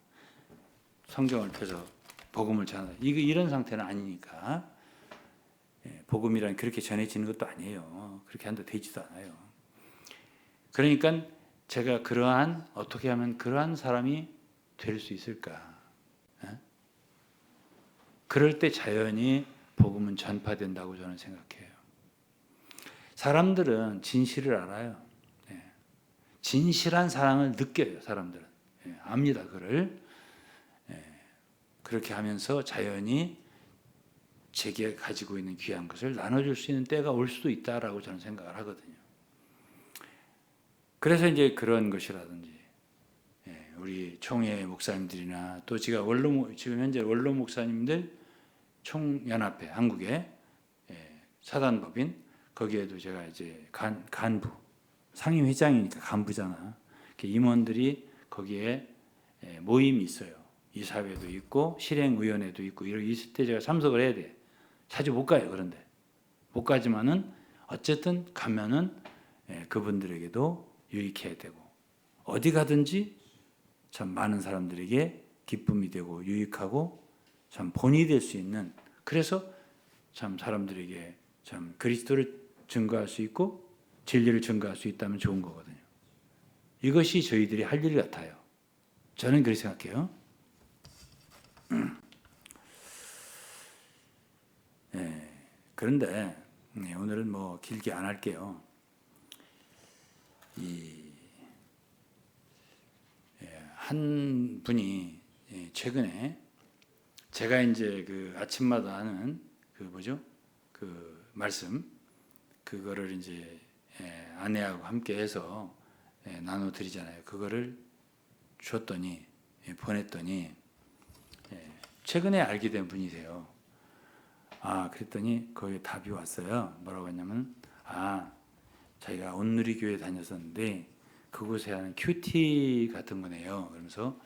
성경을 펴서 복음을 전하다. 이런 상태는 아니니까. 복음이란 그렇게 전해지는 것도 아니에요. 그렇게 한다 되지도 않아요. 그러니까 제가 어떻게 하면 그러한 사람이 될 수 있을까. 그럴 때 자연히 복음은 전파된다고 저는 생각해요. 사람들은 진실을 알아요. 진실한 사랑을 느껴요. 사람들은 압니다. 그를 그렇게 하면서 자연이 제게 가지고 있는 귀한 것을 나눠줄 수 있는 때가 올 수도 있다라고 저는 생각을 하거든요. 그래서 이제 그런 것이라든지, 우리 총회 목사님들이나 또 제가 지금 현재 원로 목사님들 총연합회 한국의 사단법인 거기에도 제가 이제 간부 상임회장이니까 간부잖아. 임원들이 거기에 모임이 있어요. 이사회도 있고 실행위원회도 있고 있을 때 제가 참석을 해야 돼. 자주 못 가요. 그런데 못 가지만은 어쨌든 가면은 그분들에게도 유익해야 되고 어디 가든지 참 많은 사람들에게 기쁨이 되고 유익하고 참 본이 될 수 있는, 그래서 참 사람들에게 참 그리스도를 증거할 수 있고 진리를 증거할 수 있다면 좋은 거거든요. 이것이 저희들이 할 일 같아요. 저는 그렇게 생각해요. 그런데 오늘은 뭐 길게 안 할게요. 한 분이 최근에 제가 이제 그 아침마다 하는 그 뭐죠? 그 말씀 그거를 이제 아내하고 함께 해서 나눠 드리잖아요. 그거를 줬더니 보냈더니 최근에 알게 된 분이세요. 그랬더니 거기에 답이 왔어요. 뭐라고 했냐면 자기가 온누리교회 다녔었는데 그곳에 하는 큐티 같은 거네요. 그러면서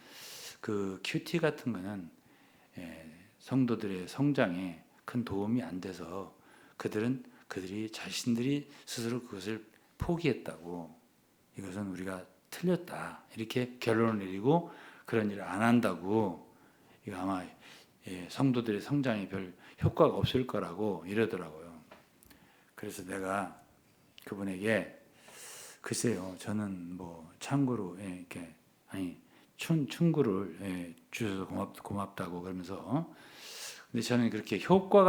그 큐티 같은 거는 성도들의 성장에 큰 도움이 안 돼서 그들이 자신들이 스스로 그것을 포기했다고, 이것은 우리가 틀렸다 이렇게 결론을 내리고 그런 일을 안 한다고, 이거 아마 성도들의 성장에 별 효과가 없을 거라고 이러더라고요. 그래서 내가 그분에게 글쎄요, 저는 뭐 참고로 이렇게 충고를 주셔서 고맙다고 그러면서 근데 저는 그렇게 효과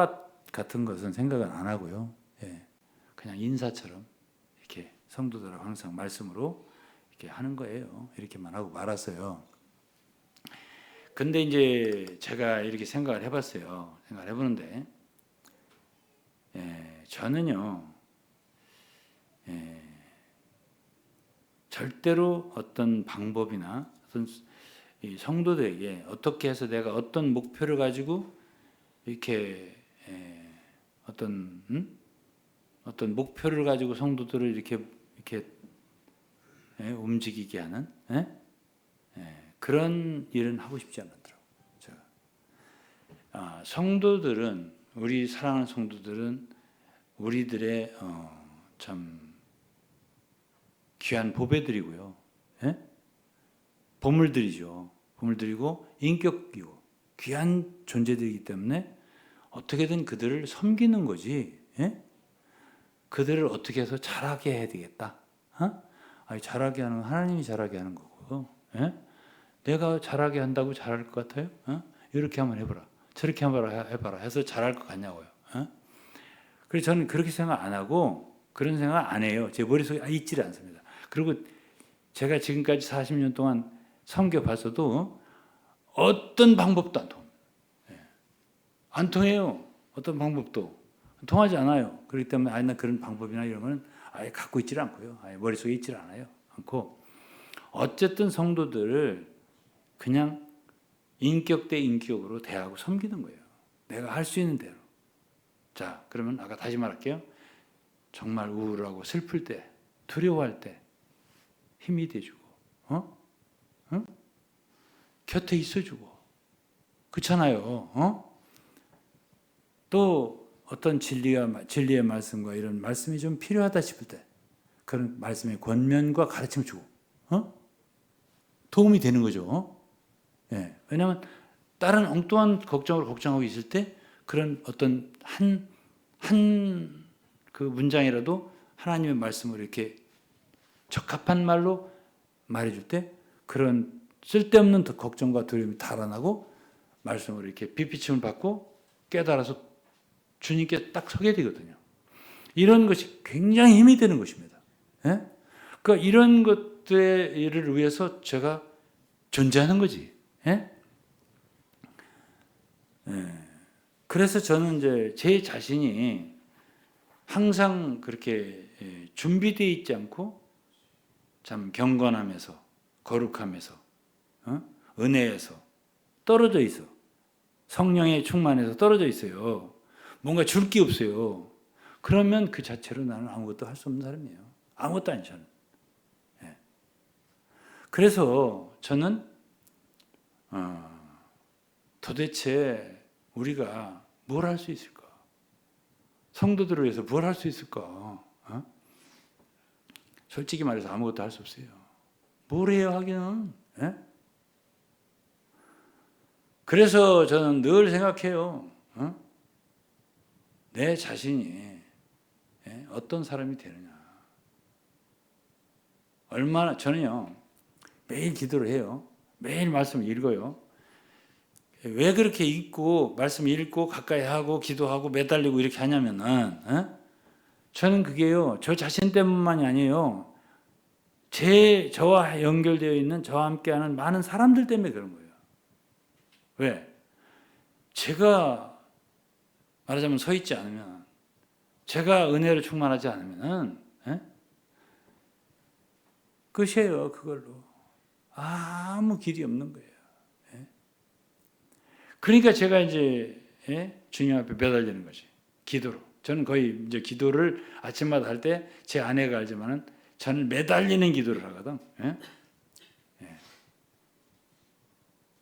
같은 것은 생각은 안 하고요. 그냥 인사처럼 이렇게 성도들하고 항상 말씀으로 이렇게 하는 거예요. 이렇게만 하고 말았어요. 근데 이제 제가 이렇게 생각을 해봤어요. 생각을 해보는데, 저는요, 절대로 어떤 방법이나 어떤 이 성도들에게 어떻게 해서 내가 어떤 목표를 가지고 이렇게 어떤 목표를 가지고 성도들을 이렇게 움직이게 하는 그런 일은 하고 싶지 않더라고요. 제가 성도들은, 우리 사랑하는 성도들은 우리들의 참 귀한 보배들이고요. 보물들이죠. 보물들이고 인격이고 귀한 존재들이기 때문에 어떻게든 그들을 섬기는 거지. 그들을 어떻게 해서 잘하게 해야 되겠다. 잘하게 하는 건 하나님이 잘하게 하는 거고. 내가 잘하게 한다고 잘할 것 같아요? 이렇게 한번 해보라. 저렇게 한번 해봐라. 해서 잘할 것 같냐고요. 그래서 저는 그렇게 생각 안 하고 그런 생각 안 해요. 제 머릿속에 있지를 않습니다. 그리고 제가 지금까지 40년 동안 섬겨봤어도 어떤 방법도 안 통합니다. 안 통해요. 어떤 방법도 통하지 않아요. 그렇기 때문에 나 그런 방법이나 이런 거는 아예 갖고 있지를 않고요. 아예 머릿속에 있지를 않고 어쨌든 성도들을 그냥 인격 대 인격으로 대하고 섬기는 거예요. 내가 할 수 있는 대로. 자, 그러면 아까 다시 말할게요. 정말 우울하고 슬플 때, 두려워할 때 힘이 돼주고, 곁에 있어주고, 그렇잖아요. 또 어떤 진리의 말씀과 이런 말씀이 좀 필요하다 싶을 때 그런 말씀의 권면과 가르침을 주고, 도움이 되는 거죠. 왜냐하면 다른 엉뚱한 걱정을 걱정하고 있을 때 그런 어떤 한 그 문장이라도 하나님의 말씀을 이렇게 적합한 말로 말해줄 때 그런 쓸데없는 걱정과 두려움이 달아나고 말씀으로 이렇게 빛비침을 받고 깨달아서 주님께 딱 서게 되거든요. 이런 것이 굉장히 힘이 되는 것입니다. 그러니까 이런 것들을 위해서 제가 존재하는 거지. 그래서 저는 이제 제 자신이 항상 그렇게 준비되어 있지 않고 참 경건함에서 거룩함에서 은혜에서 떨어져 있어. 성령의 충만에서 떨어져 있어요. 뭔가 줄 게 없어요. 그러면 그 자체로 나는 아무것도 할 수 없는 사람이에요. 아무것도 아니죠. 저는. 그래서 저는 도대체 우리가 뭘 할 수 있을까? 성도들을 위해서 뭘 할 수 있을까? 솔직히 말해서 아무것도 할 수 없어요. 뭘 해요 하기는? 그래서 저는 늘 생각해요. 내 자신이 어떤 사람이 되느냐. 얼마나 저는요. 매일 기도를 해요. 매일 말씀을 읽어요. 왜 그렇게 읽고 말씀 읽고 가까이 하고 기도하고 매달리고 이렇게 하냐면은 저는 그게요. 저 자신 때문만이 아니에요. 저와 연결되어 있는 저와 함께하는 많은 사람들 때문에 그런 거예요. 왜? 제가 말하자면 서 있지 않으면 제가 은혜로 충만하지 않으면은 끝이에요. 그걸로. 아무 길이 없는 거예요. 그러니까 제가 이제 주님 앞에 매달리는 거지. 기도로. 저는 거의 이제 기도를 아침마다 할 때 제 아내가 알지만은 저는 매달리는 기도를 하거든.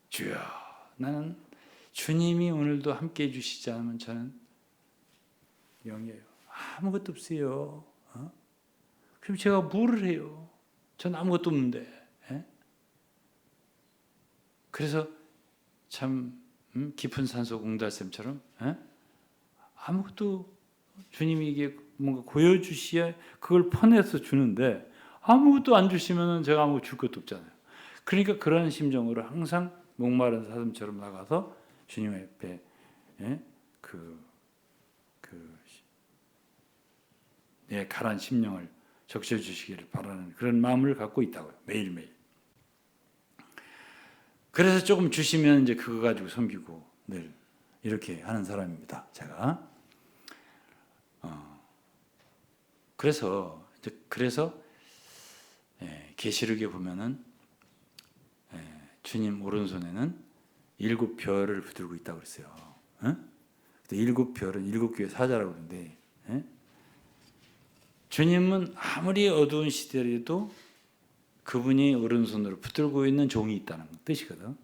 주여, 나는 주님이 오늘도 함께 해주시지 않으면 저는 영이에요. 아무것도 없어요. 그럼 제가 뭐를 해요? 전 아무것도 없는데. 그래서 참 깊은 산속 웅달샘처럼 아무것도 주님이 이게 뭔가 보여주시야 그걸 퍼내서 주는데 아무것도 안 주시면 제가 아무 줄 것도 없잖아요. 그러니까 그런 심정으로 항상 목마른 사슴처럼 나가서 주님 앞에 내 가란 심령을 적셔주시기를 바라는 그런 마음을 갖고 있다고요. 매일매일. 그래서 조금 주시면 이제 그거 가지고 섬기고 늘 이렇게 하는 사람입니다. 제가. 그래서 계시록에 보면은 주님 오른손에는 7별을 붙들고 있다고 그랬어요. 7별은 7개의 사자라고 그러는데 주님은 아무리 어두운 시대에도 그분이 오른손으로 붙들고 있는 종이 있다는 뜻이거든.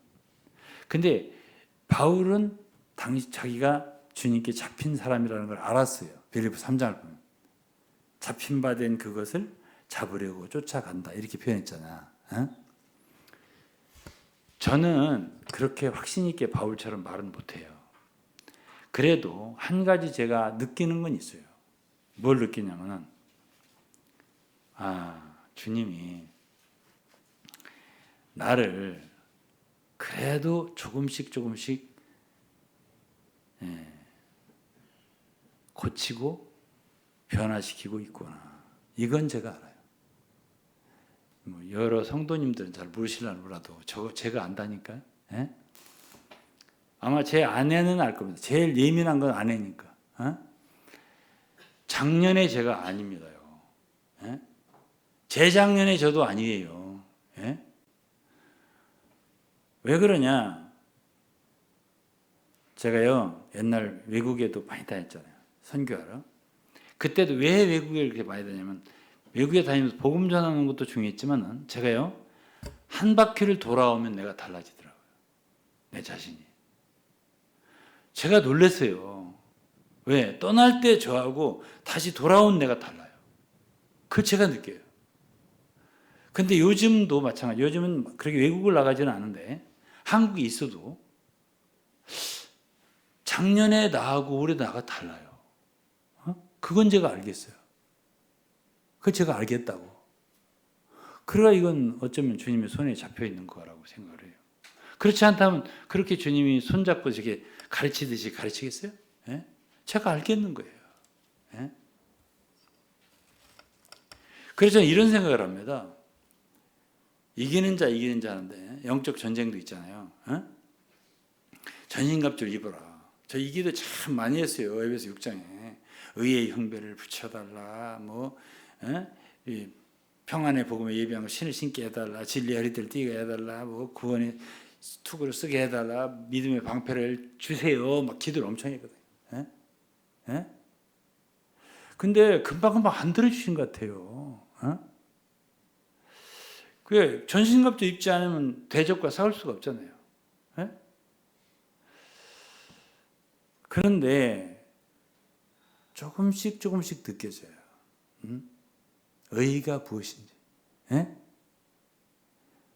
근데 바울은 당시 자기가 주님께 잡힌 사람이라는 걸 알았어요. 빌립보 3장을 보면. 잡힌 바 된 그것을 잡으려고 쫓아간다. 이렇게 표현했잖아. 저는 그렇게 확신 있게 바울처럼 말은 못해요. 그래도 한 가지 제가 느끼는 건 있어요. 뭘 느끼냐면은 주님이 나를 그래도 조금씩 고치고 변화시키고 있구나. 이건 제가 알아요. 여러 성도님들은 잘 모르시려나 몰라도 제가 안다니까요. 아마 제 아내는 알 겁니다. 제일 예민한 건 아내니까. 작년에 제가 아닙니다요. 재작년에 저도 아니에요. 왜 그러냐? 제가요 옛날 외국에도 많이 다녔잖아요. 선교하러. 그때도 왜 외국에 이렇게 많이 다니냐면 외국에 다니면서 복음 전하는 것도 중요했지만 제가요 한 바퀴를 돌아오면 내가 달라지더라고요. 내 자신이. 제가 놀랐어요. 왜? 떠날 때 저하고 다시 돌아온 내가 달라요. 그걸 제가 느껴요. 근데 요즘도 마찬가지. 요즘은 그렇게 외국을 나가지는 않은데 한국에 있어도 작년에 나하고 올해 나가 달라요. 그건 제가 알겠어요. 그걸 제가 알겠다고. 그러나 이건 어쩌면 주님의 손에 잡혀 있는 거라고 생각을 해요. 그렇지 않다면 그렇게 주님이 손잡고 이렇게 가르치듯이 가르치겠어요? 제가 알겠는 거예요. 그래서 저는 이런 생각을 합니다. 이기는 자 하는데 영적 전쟁도 있잖아요. 전신갑주를 입어라. 저 이 기도 참 많이 했어요. 에베소 6장에 의의 형배를 붙여달라, 뭐 이 평안의 복음에 예비한 거 신을 신게 해달라, 진리의 허리띠를 띠게 해달라, 뭐 구원의 투구를 쓰게 해달라, 믿음의 방패를 주세요. 막 기도를 엄청 했거든요. 예? 근데 금방금방 안 들어주신 것 같아요. 그게 전신갑주 입지 않으면 대적과 싸울 수가 없잖아요. 예? 그런데 조금씩 느껴져요. 의의가 무엇인지. 예?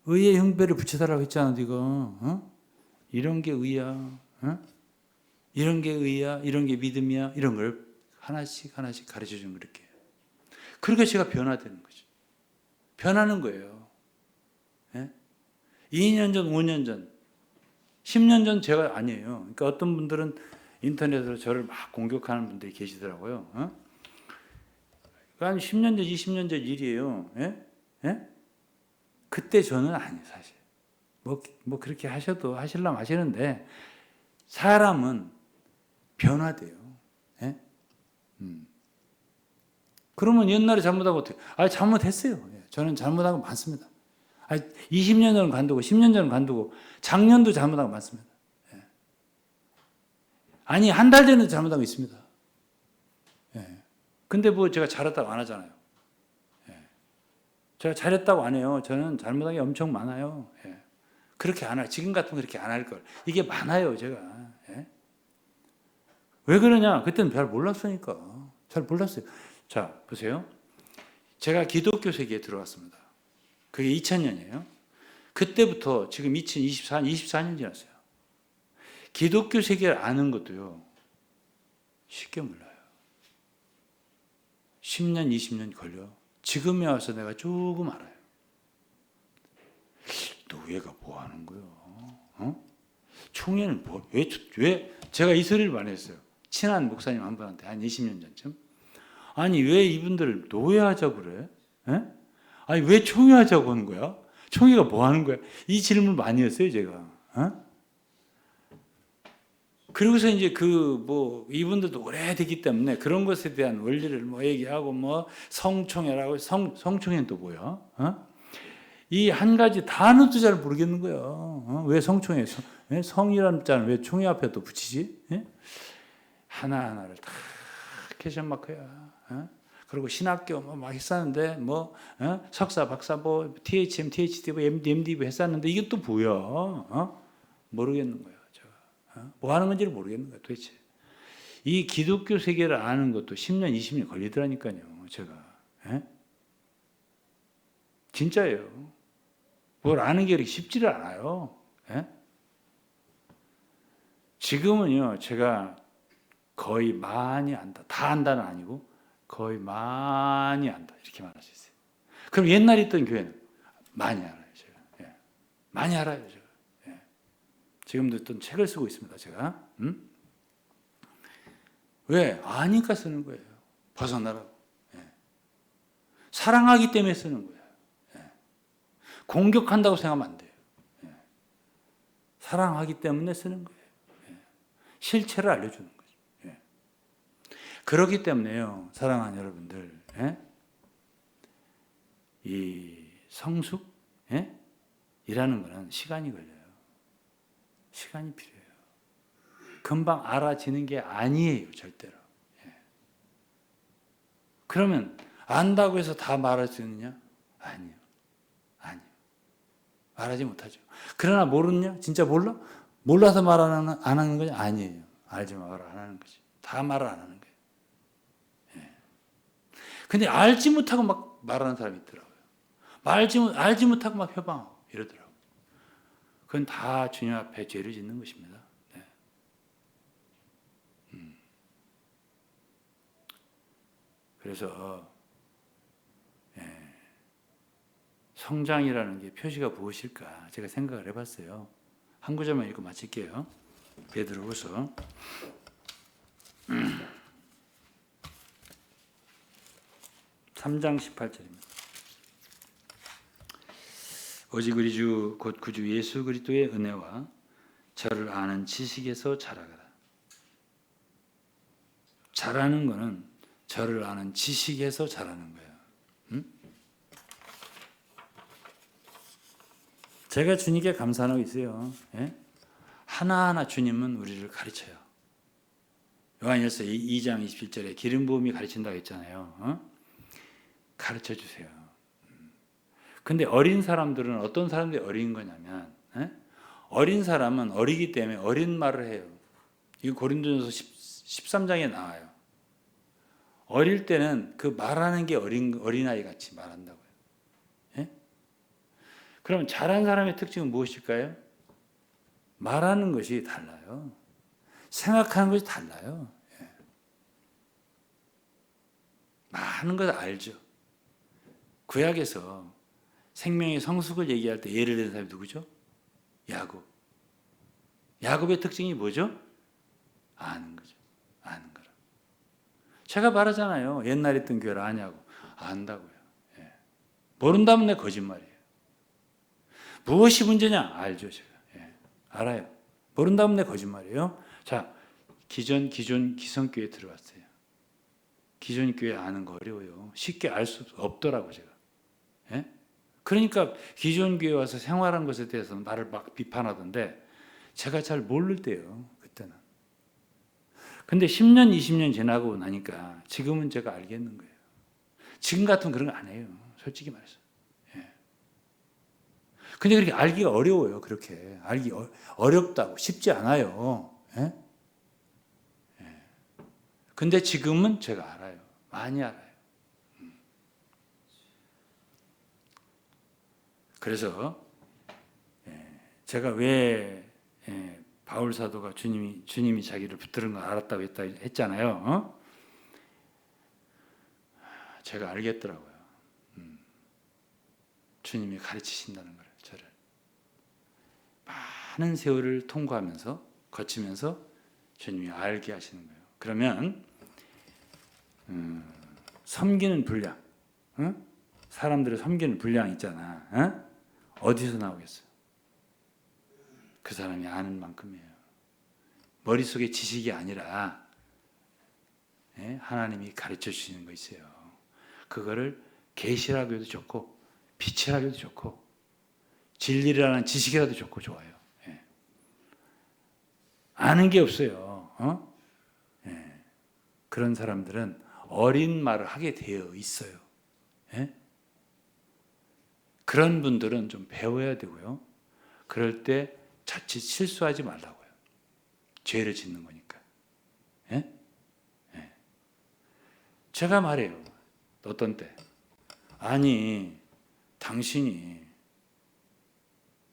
의의 형배를 붙여달라고 했잖아, 이거. 이런 게 의야. 이런 게 의야. 이런 게 믿음이야. 이런 걸 하나씩 가르쳐 주는 그렇게. 그러니까 제가 변화되는 거죠. 변하는 거예요. 예? 2년 전, 5년 전, 10년 전 제가 아니에요. 그러니까 어떤 분들은 인터넷으로 저를 막 공격하는 분들이 계시더라고요. 그러니까 한 10년 전, 20년 전 일이에요. 예? 예? 그때 저는 아니에요, 사실. 뭐 그렇게 하시려면 하시는데, 사람은 변화돼요. 예? 그러면 옛날에 잘못하고 어떻게? 잘못했어요. 예, 저는 잘못한 거 많습니다. 20년 전은 관두고, 10년 전은 관두고, 작년도 잘못한 거 많습니다. 예. 아니, 한 달 전에도 잘못한 거 있습니다. 예. 근데 뭐 제가 잘했다고 안 하잖아요. 예. 제가 잘했다고 안 해요. 저는 잘못한 게 엄청 많아요. 예. 그렇게 안 할, 지금 같으면 그렇게 안 할 걸. 이게 많아요, 제가. 예. 왜 그러냐? 그때는 잘 몰랐으니까. 잘 몰랐어요. 자, 보세요. 제가 기독교 세계에 들어왔습니다. 그게 2000년이에요. 그때부터 지금 24년 지났어요. 기독교 세계를 아는 것도요, 쉽게 몰라요. 10년, 20년 걸려. 지금에 와서 내가 조금 알아요. 노예가 뭐 하는 거예요? 총회는 뭐, 왜, 제가 이 소리를 많이 했어요. 친한 목사님 한 분한테 한 20년 전쯤. 아니, 왜 이분들을 노예하자고 그래? 에? 아니, 왜 총회하자고 하는 거야? 총회가 뭐 하는 거야? 이 질문 많이 했어요, 제가. 그러고서 이제 이분들도 오래됐기 때문에 그런 것에 대한 원리를 얘기하고 성총회라고, 성총회는 또 뭐야? 이 한 가지 단어도 잘 모르겠는 거야. 왜 성총회? 성이라는 자는 왜 총회 앞에 또 붙이지? 하나하나를 다 캐션 마크야. 그리고 신학교 막 했었는데 석사, 박사 THM, THD, MD 했었는데 이게 또 뭐야? 모르겠는 거야. 뭐 하는 건지를 모르겠는 거야, 도대체. 이 기독교 세계를 아는 것도 10년, 20년 걸리더라니까요, 제가. 진짜예요. 뭘 아는 게 그렇게 쉽지를 않아요. 지금은요, 제가 거의 많이 안다. 다 안다는 아니고, 거의 많이 안다. 이렇게 말할 수 있어요. 그럼 옛날에 있던 교회는 많이 알아요, 제가. 많이 알아요, 제가. 지금도 어떤 책을 쓰고 있습니다, 제가. 왜? 아니까 쓰는 거예요. 벗어나라고. 사랑하기 때문에 쓰는 거예요. 공격한다고 생각하면 안 돼요. 사랑하기 때문에 쓰는 거예요. 실체를 알려주는 거죠. 그렇기 때문에요, 사랑하는 여러분들, 이 성숙, 이라는 거는 시간이 걸려요. 시간이 필요해요. 금방 알아지는 게 아니에요, 절대로. 그러면 안다고 해서 다 말할 수 있느냐? 아니요. 말하지 못하죠. 그러나 모르느냐? 진짜 몰라? 몰라서 말 안 하는 거냐? 아니에요. 알지 말아 안 하는 거지. 다 말을 안 하는 거예요. 근데 알지 못하고 막 말하는 사람이 있더라고요. 알지 못하고 막 협박하고 이러더라고요. 그건 다 주님 앞에 죄를 짓는 것입니다. 그래서 성장이라는 게 표시가 무엇일까 제가 생각을 해봤어요. 한 구절만 읽고 마칠게요. 베드로후서 3장 18절입니다. 오직 우리 주 곧 구주 예수 그리스도의 은혜와 저를 아는 지식에서 자라가라. 잘하는 거는 저를 아는 지식에서 잘하는 거예요. 제가 주님께 감사하고 있어요. 예? 하나하나 주님은 우리를 가르쳐요. 요한일서 2장 27절에 기름 부음이 가르친다고 했잖아요. 가르쳐 주세요. 근데 어린 사람들은 어떤 사람들이 어린 거냐면, 어린 사람은 어리기 때문에 어린 말을 해요. 이거 고린도전서 13장에 나와요. 어릴 때는 그 말하는 게 어린아이 같이 말한다고요. 예? 그럼 잘한 사람의 특징은 무엇일까요? 말하는 것이 달라요. 생각하는 것이 달라요. 예. 많은 걸 알죠. 구약에서 생명의 성숙을 얘기할 때 예를 든 사람이 누구죠? 야곱. 야곱의 특징이 뭐죠? 아는 거죠. 아는 거라. 제가 말하잖아요. 옛날에 있던 교회를 아냐고. 안다고요. 예. 모른다면 내 거짓말이에요. 무엇이 문제냐? 알죠, 제가. 예. 알아요. 모른다면 내 거짓말이에요. 자, 기성교회 들어갔어요. 기존 교회 아는 거 어려워요. 쉽게 알 수 없더라고, 제가. 예? 그러니까 기존 교회 와서 생활한 것에 대해서 나를 막 비판하던데 제가 잘 모를 때요, 그때는. 근데 10년, 20년 지나고 나니까 지금은 제가 알겠는 거예요. 지금 같으면 그런 거 안 해요. 솔직히 말해서. 예. 근데 그렇게 알기가 어려워요, 그렇게. 알기 어렵다고. 쉽지 않아요. 예? 예. 근데 지금은 제가 알아요. 많이 알아요. 그래서 제가 왜 바울 사도가 주님이 자기를 붙드는 걸 알았다고 했잖아요. 제가 알겠더라고요. 주님이 가르치신다는 걸, 저를. 많은 세월을 통과하면서 거치면서 주님이 알게 하시는 거예요. 그러면 섬기는 분량, 사람들을 섬기는 분량 있잖아. 어디서 나오겠어요? 그 사람이 아는 만큼이에요. 머릿속에 지식이 아니라 하나님이 가르쳐 주시는 거 있어요. 그거를 계시라고 해도 좋고 빛이라고 해도 좋고 진리라는 지식이라도 좋고 좋아요. 아는 게 없어요. 그런 사람들은 어린 말을 하게 되어 있어요. 그런 분들은 좀 배워야 되고요. 그럴 때 자칫 실수하지 말라고요. 죄를 짓는 거니까. 제가 말해요. 어떤 때. 아니, 당신이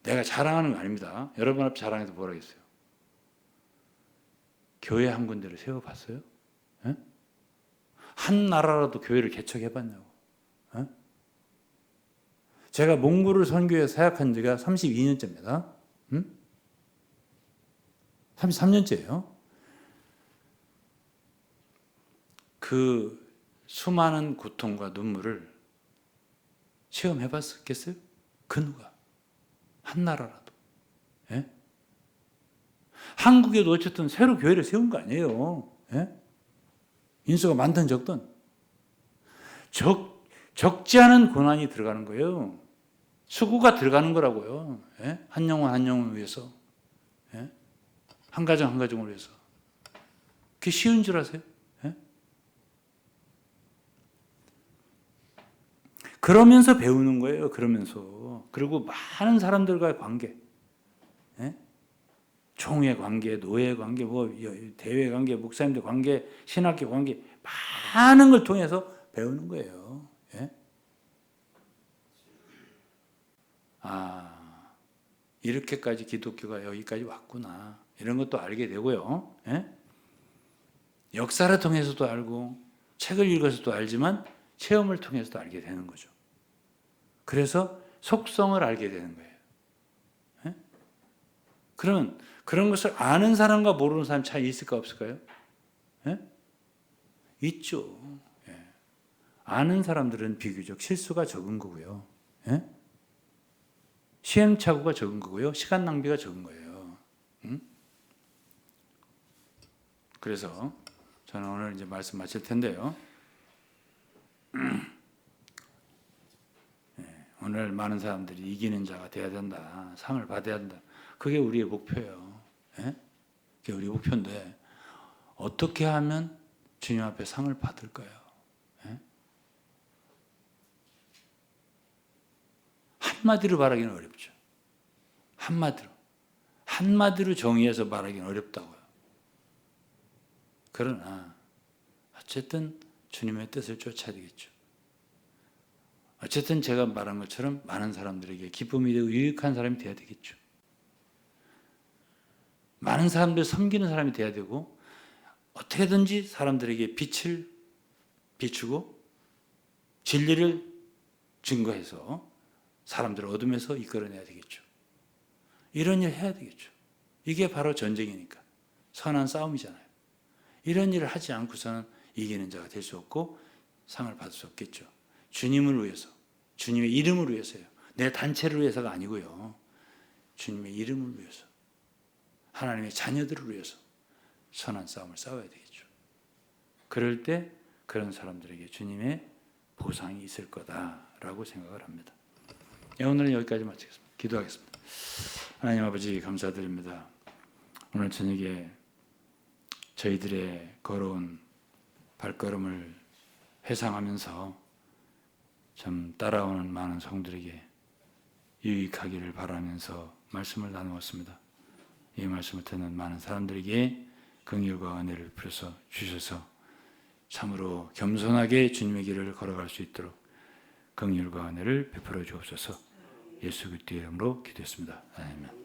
내가 자랑하는 거 아닙니다. 여러분 앞에 자랑해서 뭐라겠어요? 교회 한 군데를 세워봤어요? 한 나라라도 교회를 개척해봤냐고. 제가 몽골을 선교에 사역한 지가 32년째입니다. 33년째예요. 그 수많은 고통과 눈물을 체험해봤겠어요? 그 누가? 한 나라라도. 한국에도 어쨌든 새로 교회를 세운 거 아니에요. 인수가 많든 적든. 적지 않은 고난이 들어가는 거예요. 수고가 들어가는 거라고요. 한 영혼 한 영혼을 위해서. 한 가정 한 가정을 위해서. 그게 쉬운 줄 아세요? 그러면서 배우는 거예요. 그러면서. 그리고 많은 사람들과의 관계. 총회 관계, 노예 관계, 대회 관계, 목사님들 관계, 신학교 관계 많은 걸 통해서 배우는 거예요. 아, 이렇게까지 기독교가 여기까지 왔구나. 이런 것도 알게 되고요. 역사를 통해서도 알고 책을 읽어서도 알지만 체험을 통해서도 알게 되는 거죠. 그래서 속성을 알게 되는 거예요. 그러면 그런 것을 아는 사람과 모르는 사람 차이 있을까 없을까요? 있죠. 아는 사람들은 비교적 실수가 적은 거고요. 시행착오가 적은 거고요. 시간 낭비가 적은 거예요. 그래서 저는 오늘 이제 말씀 마칠 텐데요. 오늘 많은 사람들이 이기는 자가 돼야 된다. 상을 받아야 된다. 그게 우리의 목표예요. 예? 그게 우리 목표인데 어떻게 하면 주님 앞에 상을 받을까요? 예? 한마디로 말하기는 어렵죠. 한마디로 정의해서 말하기는 어렵다고요. 그러나 어쨌든 주님의 뜻을 쫓아야 되겠죠. 어쨌든 제가 말한 것처럼 많은 사람들에게 기쁨이 되고 유익한 사람이 돼야 되겠죠. 많은 사람들 섬기는 사람이 돼야 되고 어떻게든지 사람들에게 빛을 비추고 진리를 증거해서 사람들을 어둠에서 이끌어내야 되겠죠. 이런 일 해야 되겠죠. 이게 바로 전쟁이니까. 선한 싸움이잖아요. 이런 일을 하지 않고서는 이기는 자가 될 수 없고 상을 받을 수 없겠죠. 주님을 위해서, 주님의 이름을 위해서요. 내 단체를 위해서가 아니고요. 주님의 이름을 위해서, 하나님의 자녀들을 위해서 선한 싸움을 싸워야 되겠죠. 그럴 때 그런 사람들에게 주님의 보상이 있을 거다라고 생각을 합니다. 오늘은 여기까지 마치겠습니다. 기도하겠습니다. 하나님 아버지 감사드립니다. 오늘 저녁에 저희들의 걸어온 발걸음을 회상하면서 참 따라오는 많은 성들에게 유익하기를 바라면서 말씀을 나누었습니다. 이 말씀을 듣는 많은 사람들에게 긍휼과 은혜를 베풀어서 주셔서 참으로 겸손하게 주님의 길을 걸어갈 수 있도록 긍휼과 은혜를 베풀어 주옵소서. 예수 그리스도의 이름으로 기도했습니다. 아멘.